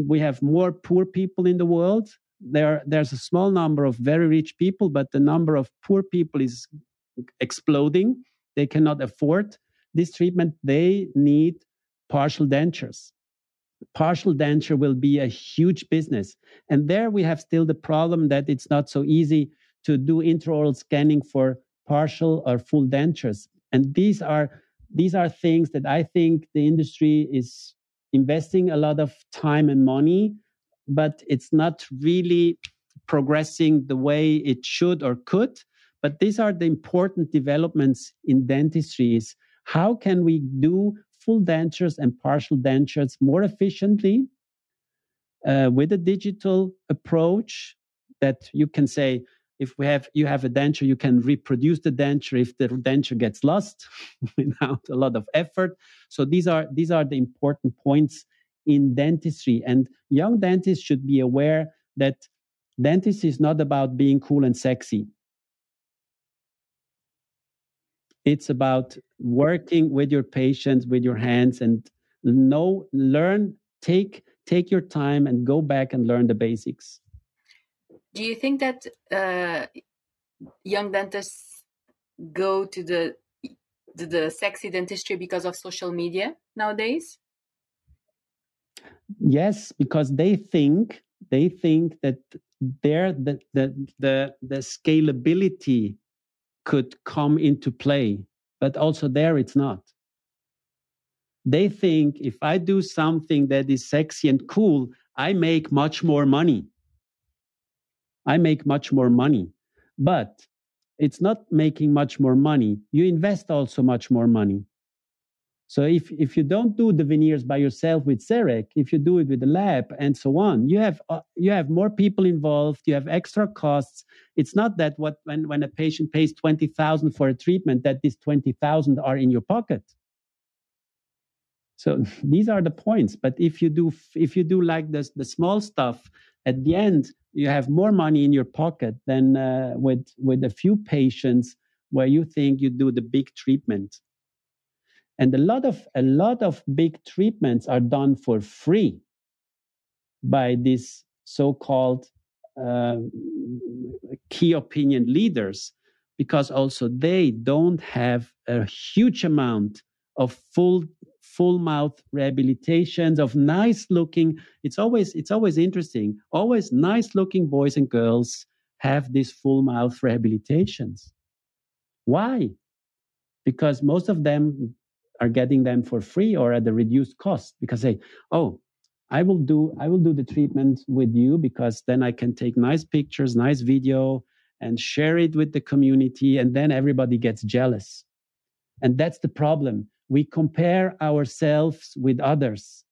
Speaker 2: We have more poor people in the world. There's a small number of very rich people, but the number of poor people is exploding. They cannot afford this treatment. They need partial dentures. Partial denture will be a huge business. And there we have still the problem that it's not so easy to do intraoral scanning for partial or full dentures. And these are things that I think the industry is investing a lot of time and money, but it's not really progressing the way it should or could. But these are the important developments in dentistry. Is how can we do full dentures and partial dentures more efficiently with a digital approach that you can say, if you have a denture, you can reproduce the denture if the denture gets lost without a lot of effort. So these are the important points in dentistry. And young dentists should be aware that dentistry is not about being cool and sexy. It's about working with your patients, with your hands, and take your time and go back and learn the basics.
Speaker 4: Do you think that young dentists go to the sexy dentistry because of social media nowadays?
Speaker 2: Yes, because they think that the scalability could come into play, but also there it's not. They think if I do something that is sexy and cool, I make much more money. But it's not making much more money. You invest also much more money. So if you don't do the veneers by yourself with CEREC, if you do it with the lab and so on, you have more people involved, you have extra costs. It's not that when a patient pays 20,000 for a treatment, that these 20,000 are in your pocket. So these are the points. But if you do like this, the small stuff, at the end you have more money in your pocket than with a few patients where you think you do the big treatment. And a lot of big treatments are done for free by these so-called key opinion leaders, because also they don't have a huge amount of full mouth rehabilitations, of nice looking. It's always interesting. Always nice looking boys and girls have these full mouth rehabilitations. Why? Because most of them are getting them for free or at a reduced cost, because they, I will do the treatment with you because then I can take nice pictures, nice video, and share it with the community, and then everybody gets jealous. And that's the problem. We compare ourselves with others.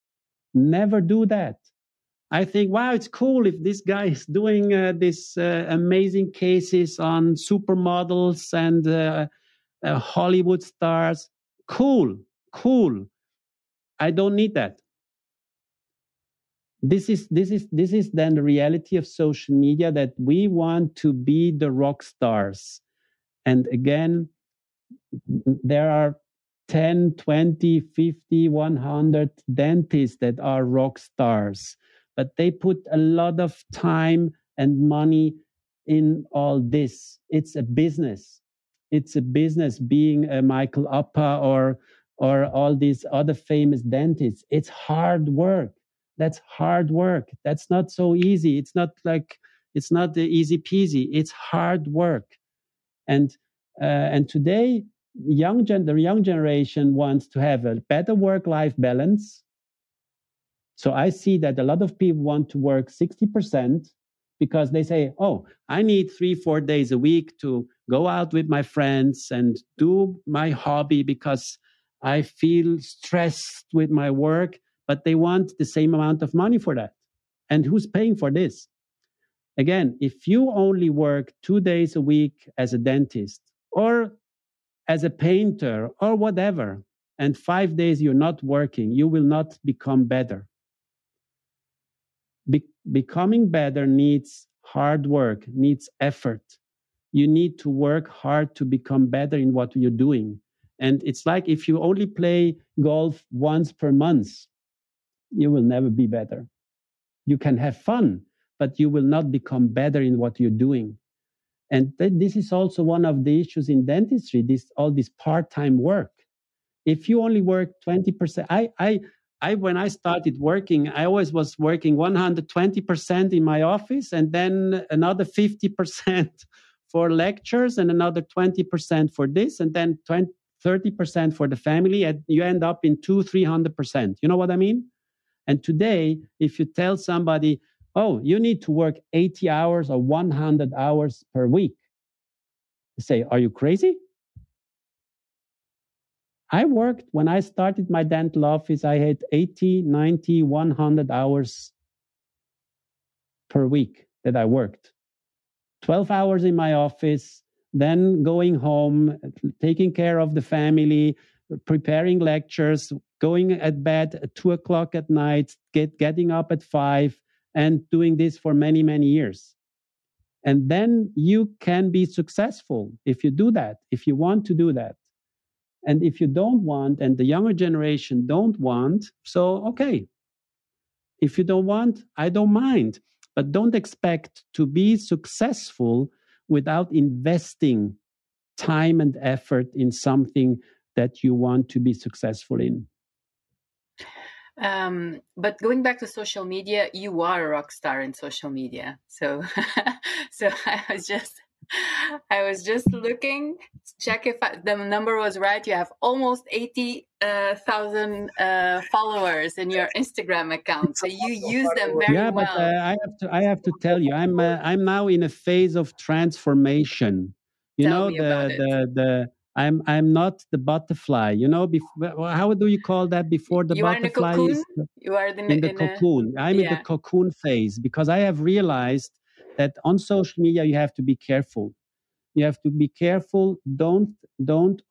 Speaker 2: Never do that. I think, wow, it's cool if this guy is doing this amazing cases on supermodels and Hollywood stars. Cool. I don't need that. This is then the reality of social media, that we want to be the rock stars. And again, there are 10, 20, 50, 100 dentists that are rock stars, but they put a lot of time and money in all this. It's a business. It's a business, being a Michael Appa or all these other famous dentists. It's hard work. That's hard work. That's not so easy. It's not the easy peasy. It's hard work. And today, the young generation wants to have a better work-life balance. So I see that a lot of people want to work 60% because they say, oh, I need 3-4 days a week to go out with my friends and do my hobby because I feel stressed with my work, but they want the same amount of money for that. And who's paying for this? Again, if you only work 2 days a week as a dentist or as a painter or whatever, and 5 days you're not working, you will not become better. Becoming better needs hard work, needs effort. You need to work hard to become better in what you're doing. And it's like if you only play golf once per month, you will never be better. You can have fun, but you will not become better in what you're doing. And this is also one of the issues in dentistry, all this part-time work. If you only work 20%, I when I started working, I always was working 120% in my office and then another 50% for lectures and another 20% for this and then 30% for the family. And you end up in 200-300%. You know what I mean? And today, if you tell somebody, oh, you need to work 80 hours or 100 hours per week, they say, are you crazy? I worked, when I started my dental office, I had 80, 90, 100 hours per week that I worked. 12 hours in my office, then going home, taking care of the family, preparing lectures, going at bed at 2 o'clock at night, getting up at 5, and doing this for many, many years. And then you can be successful if you do that, if you want to do that. And if you don't want, and the younger generation don't want, so okay. If you don't want, I don't mind. But don't expect to be successful without investing time and effort in something that you want to be successful in.
Speaker 4: But going back to social media, you are a rock star in social media. So, so I was just looking to check if the number was right. You have almost 80,000 followers in your Instagram account. So you use them very well.
Speaker 2: Yeah, but I have to tell you, I'm now in a phase of transformation.
Speaker 4: Tell me about it.
Speaker 2: I'm not the butterfly. You know, how do you call that before the butterfly is?
Speaker 4: You are
Speaker 2: in the cocoon. I'm in the cocoon phase because I have realized that on social media you have to be careful. You have to be careful. Don't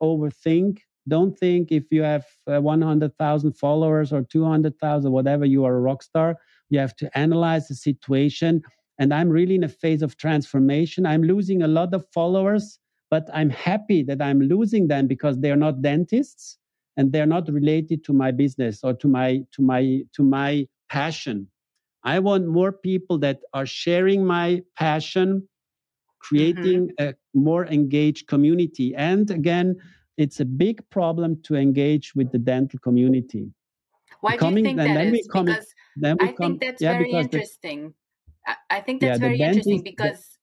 Speaker 2: overthink. Don't think if you have 100,000 followers or 200,000, whatever, you are a rock star. You have to analyze the situation. And I'm really in a phase of transformation. I'm losing a lot of followers, but I'm happy that I'm losing them because they're not dentists and they're not related to my business or to my passion. I want more people that are sharing my passion, creating a more engaged community. And again, it's a big problem to engage with the dental community.
Speaker 4: Why do you think that is? Because I think that's very interesting. I think that's very interesting because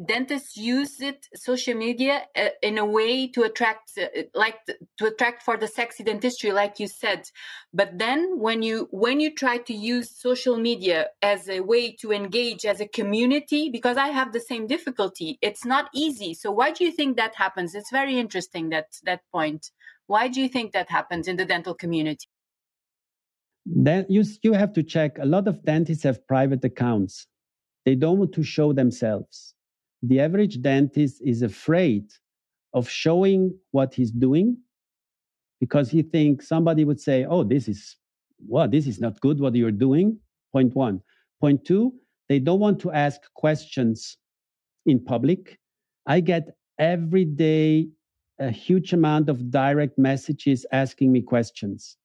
Speaker 4: dentists use social media in a way to attract, to attract for the sexy dentistry, like you said. But then when you try to use social media as a way to engage as a community, because I have the same difficulty, it's not easy. So why do you think that happens? It's very interesting, that point. Why do you think that happens in the dental community?
Speaker 2: Then you have to check. A lot of dentists have private accounts. They don't want to show themselves. The average dentist is afraid of showing what he's doing because he thinks somebody would say, oh, this is not good what you're doing. Point one. Point two, they don't want to ask questions in public. I get every day a huge amount of direct messages asking me questions.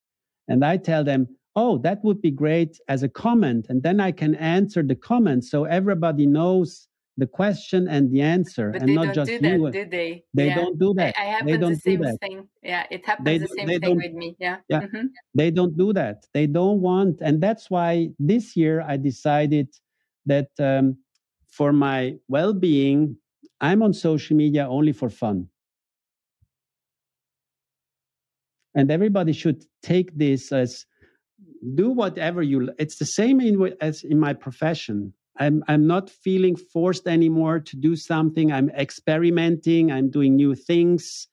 Speaker 2: And I tell them, oh, that would be great as a comment. And then I can answer the comment so everybody knows the question and the answer.
Speaker 4: But
Speaker 2: and
Speaker 4: they
Speaker 2: not
Speaker 4: don't
Speaker 2: just
Speaker 4: do that,
Speaker 2: you.
Speaker 4: do they?
Speaker 2: They don't do that.
Speaker 4: I happen the same thing. Yeah, it happens the same thing with me. Yeah.
Speaker 2: Yeah. Mm-hmm. They don't do that. They don't want. And that's why this year I decided that for my well-being, I'm on social media only for fun. And everybody should take this as do whatever you. It's the same as in my profession. I'm not feeling forced anymore to do something. I'm experimenting. I'm doing new things.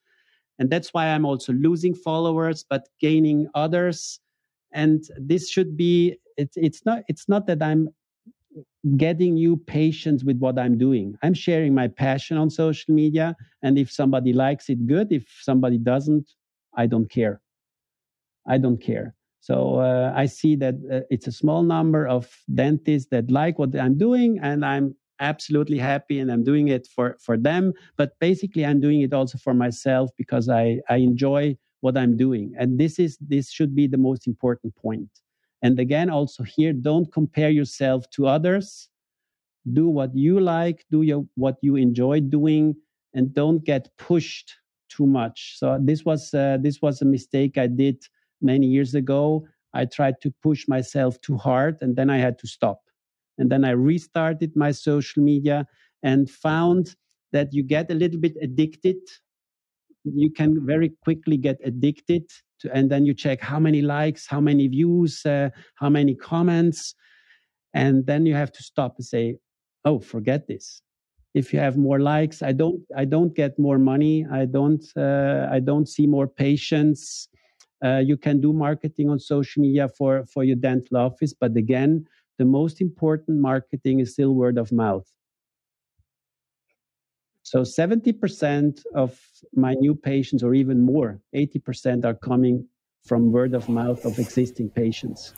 Speaker 2: And that's why I'm also losing followers, but gaining others. And this should be, it's not that I'm getting new patients with what I'm doing. I'm sharing my passion on social media. And if somebody likes it, good. If somebody doesn't, I don't care. I don't care. So I see that it's a small number of dentists that like what I'm doing, and I'm absolutely happy, and I'm doing it for them. But basically, I'm doing it also for myself because I enjoy what I'm doing. And this should be the most important point. And again, also here, don't compare yourself to others. Do what you like, what you enjoy doing, and don't get pushed too much. So this was a mistake I did many years ago. I tried to push myself too hard, and then I had to stop. And then I restarted my social media and found that you get a little bit addicted. You can very quickly get addicted to, and then you check how many likes, how many views, how many comments. And then you have to stop and say, oh, forget this. If you have more likes, I don't get more money. I don't see more patients. You can do marketing on social media for your dental office. But again, the most important marketing is still word of mouth. So 70% of my new patients, or even more, 80% are coming from word of mouth of existing patients.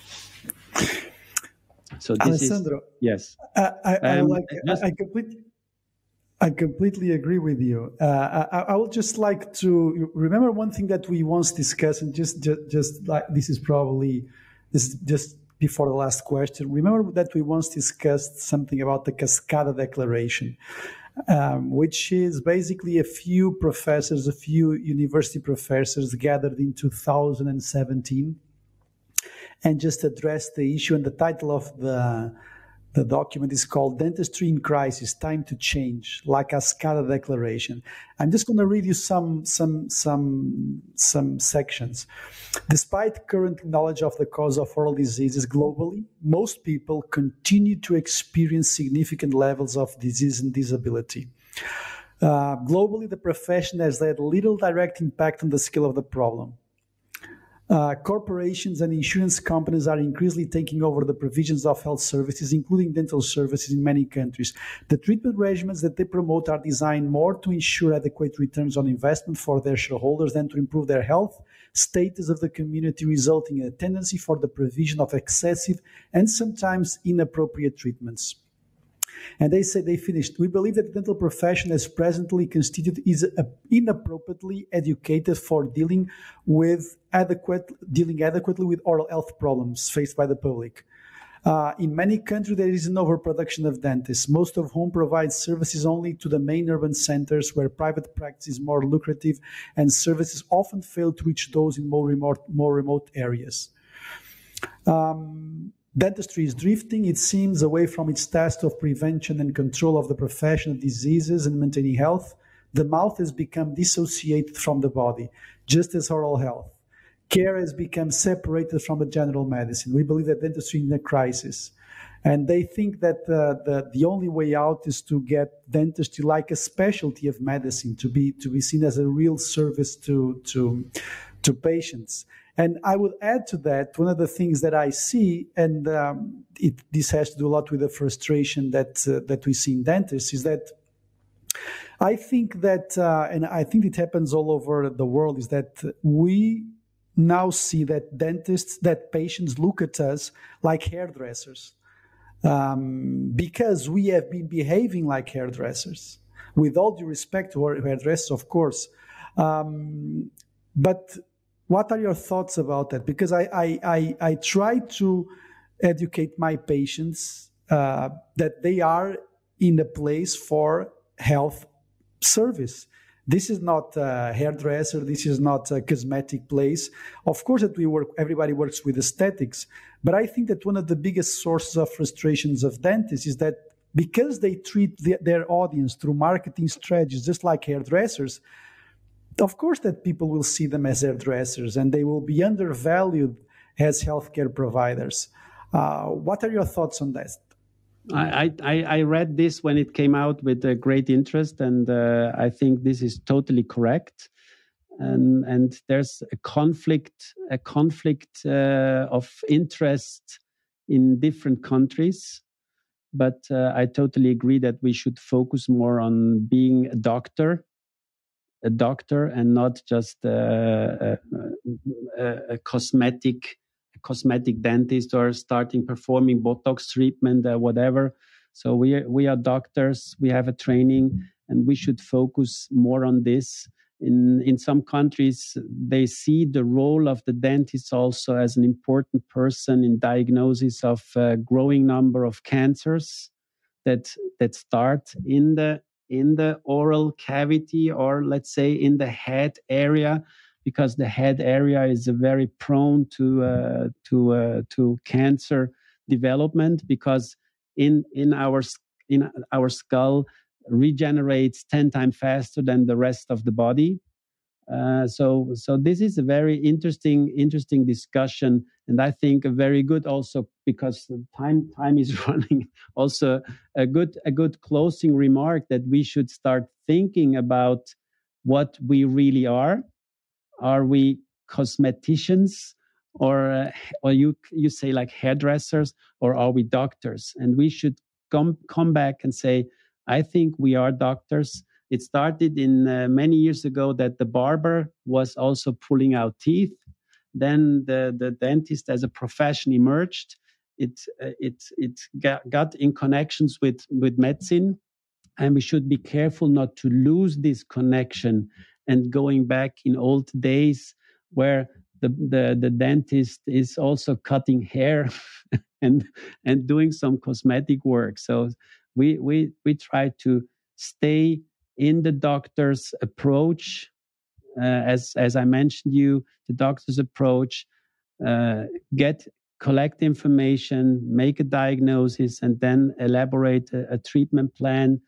Speaker 2: So this
Speaker 3: Alessandro,
Speaker 2: is, yes.
Speaker 3: I completely agree with you. I would just like to remember one thing that we once discussed, and just like this is just before the last question. Remember that we once discussed something about the Cascada Declaration, which is basically a few university professors gathered in 2017 and just addressed the issue. And the title of the document is called Dentistry in Crisis, Time to Change, La Cascada Declaration. I'm just going to read you some sections. Despite current knowledge of the cause of oral diseases globally, most people continue to experience significant levels of disease and disability. Globally, the profession has had little direct impact on the scale of the problem. Corporations and insurance companies are increasingly taking over the provisions of health services, including dental services in many countries. The treatment regimens that they promote are designed more to ensure adequate returns on investment for their shareholders than to improve their health status of the community, resulting in a tendency for the provision of excessive and sometimes inappropriate treatments. And they say, they finished, we believe that the dental profession as presently constituted is inappropriately educated for dealing adequately with oral health problems faced by the public. In many countries, there is an overproduction of dentists, most of whom provide services only to the main urban centers where private practice is more lucrative, and services often fail to reach those in more remote areas. Dentistry is drifting, it seems, away from its task of prevention and control of the profession of diseases and maintaining health. The mouth has become dissociated from the body, just as oral health. Care has become separated from the general medicine. We believe that dentistry is in a crisis. And they think that the only way out is to get dentistry like a specialty of medicine, to be seen as a real service to patients. And I would add to that, one of the things that I see, and this has to do a lot with the frustration that we see in dentists, is that I think that, and I think it happens all over the world, is that we now see that patients look at us like hairdressers, because we have been behaving like hairdressers. With all due respect to our hairdressers, of course. But what are your thoughts about that? Because I try to educate my patients that they are in a place for health service. This is not a hairdresser. This is not a cosmetic place. Of course, that everybody works with aesthetics. But I think that one of the biggest sources of frustrations of dentists is that because they treat their audience through marketing strategies, just like hairdressers, of course that people will see them as hairdressers and they will be undervalued as healthcare providers. What are your thoughts on that?
Speaker 2: I read this when it came out with great interest, and I think this is totally correct. And there's a conflict of interest in different countries. But I totally agree that we should focus more on being a doctor and not just a cosmetic dentist or starting performing Botox treatment, whatever. So we are doctors, we have a training, and we should focus more on this. In some countries, they see the role of the dentist also as an important person in diagnosis of a growing number of cancers that start in the oral cavity, or let's say in the head area, because the head area is very prone to cancer development, because in our skull regenerates 10 times faster than the rest of the body. So this is a very interesting discussion, and I think a very good also, because time is running. Also a good closing remark that we should start thinking about what we really are. Are we cosmeticians, or you say like hairdressers, or are we doctors? And we should come back and say, I think we are doctors. It started in many years ago that the barber was also pulling out teeth. Then the dentist as a profession emerged. It got in connections with medicine, and we should be careful not to lose this connection and going back in old days where the dentist is also cutting hair and doing some cosmetic work. So we try to stay in the doctor's approach, as I mentioned the doctor's approach, collect information, make a diagnosis, and then elaborate a treatment plan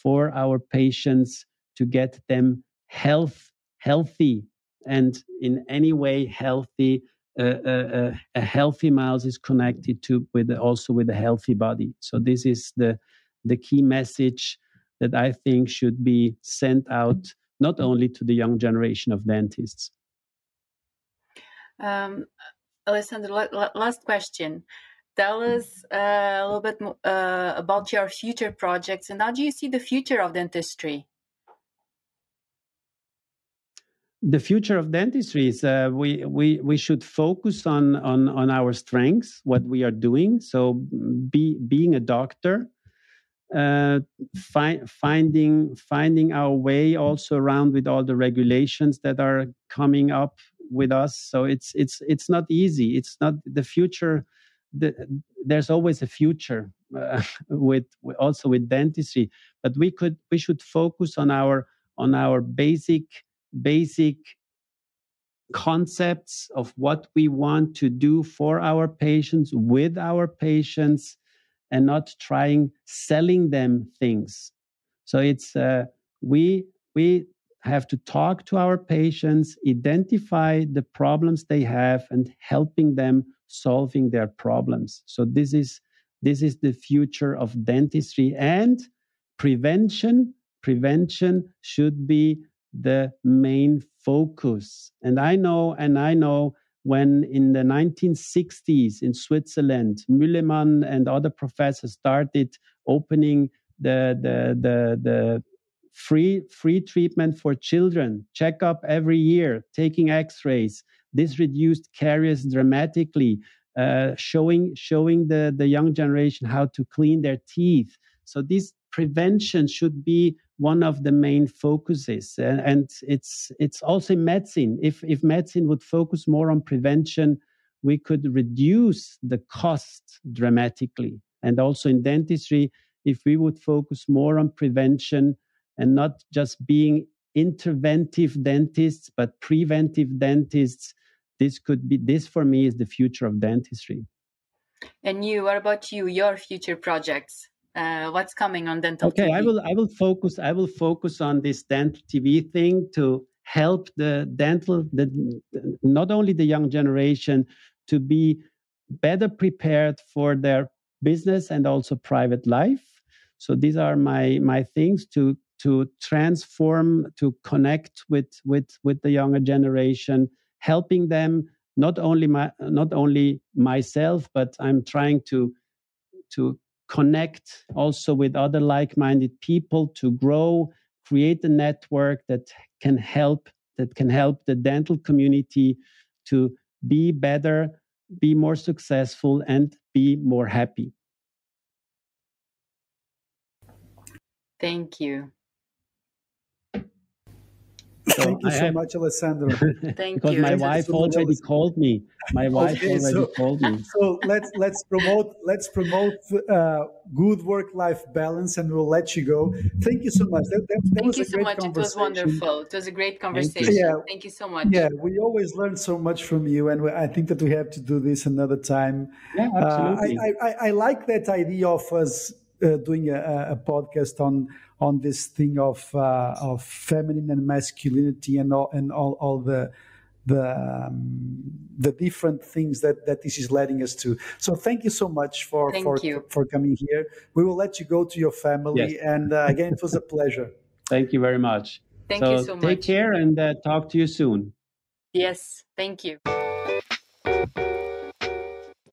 Speaker 2: for our patients to get them healthy, and in any way healthy. A healthy mouth is connected with a healthy body. So this is the key message that I think should be sent out not only to the young generation of dentists.
Speaker 4: Alessandro, last question. Tell us a little bit more, about your future projects, and how do you see the future of dentistry?
Speaker 2: The future of dentistry is we should focus on our strengths, what we are doing. So being a doctor, finding our way also around with all the regulations that are coming up with us. So it's not easy. It's not the future. There's always a future with dentistry, but we should focus on our basic concepts of what we want to do for our patients, with our patients, and not selling them things. So it's we have to talk to our patients, identify the problems they have, and helping them solving their problems. So this is the future of dentistry, and prevention should be the main focus. And I know when in the 1960s in Switzerland, Müllemann and other professors started opening the free treatment for children, checkup every year, taking X-rays. This reduced caries dramatically, showing the young generation how to clean their teeth. So this prevention should be one of the main focuses, and it's also in medicine. If medicine would focus more on prevention, we could reduce the cost dramatically. And also in dentistry, if we would focus more on prevention and not just being interventive dentists, but preventive dentists, this for me is the future of dentistry.
Speaker 4: And you, what about you, your future projects? What's coming on dental TV?
Speaker 2: I will focus on this dental TV thing to help not only the young generation to be better prepared for their business and also private life. So these are my things to transform, to connect with the younger generation, helping them, not only myself, but I'm trying to connect also with other like-minded people to grow, create a network that can help the dental community to be better, be more successful, and be more happy.
Speaker 4: Thank you.
Speaker 3: Thank you so much, Alessandro.
Speaker 4: Thank
Speaker 2: because
Speaker 4: you.
Speaker 2: My wife already called me.
Speaker 3: So let's promote good work-life balance, and we'll let you go. Thank you so much. That was a great conversation.
Speaker 4: It was wonderful. It was a great conversation. Thank you so much.
Speaker 3: Yeah, we always learn so much from you, and I think that we have to do this another time.
Speaker 2: Yeah, absolutely.
Speaker 3: I like that idea of us doing a podcast on this thing of feminine and masculinity and all the different things that this is leading us to. So thank you so much for coming here. We will let you go to your family, and again, it was a pleasure.
Speaker 2: Thank you very much.
Speaker 4: Thank you so much.
Speaker 2: Take care and talk to you soon.
Speaker 4: Yes, thank you.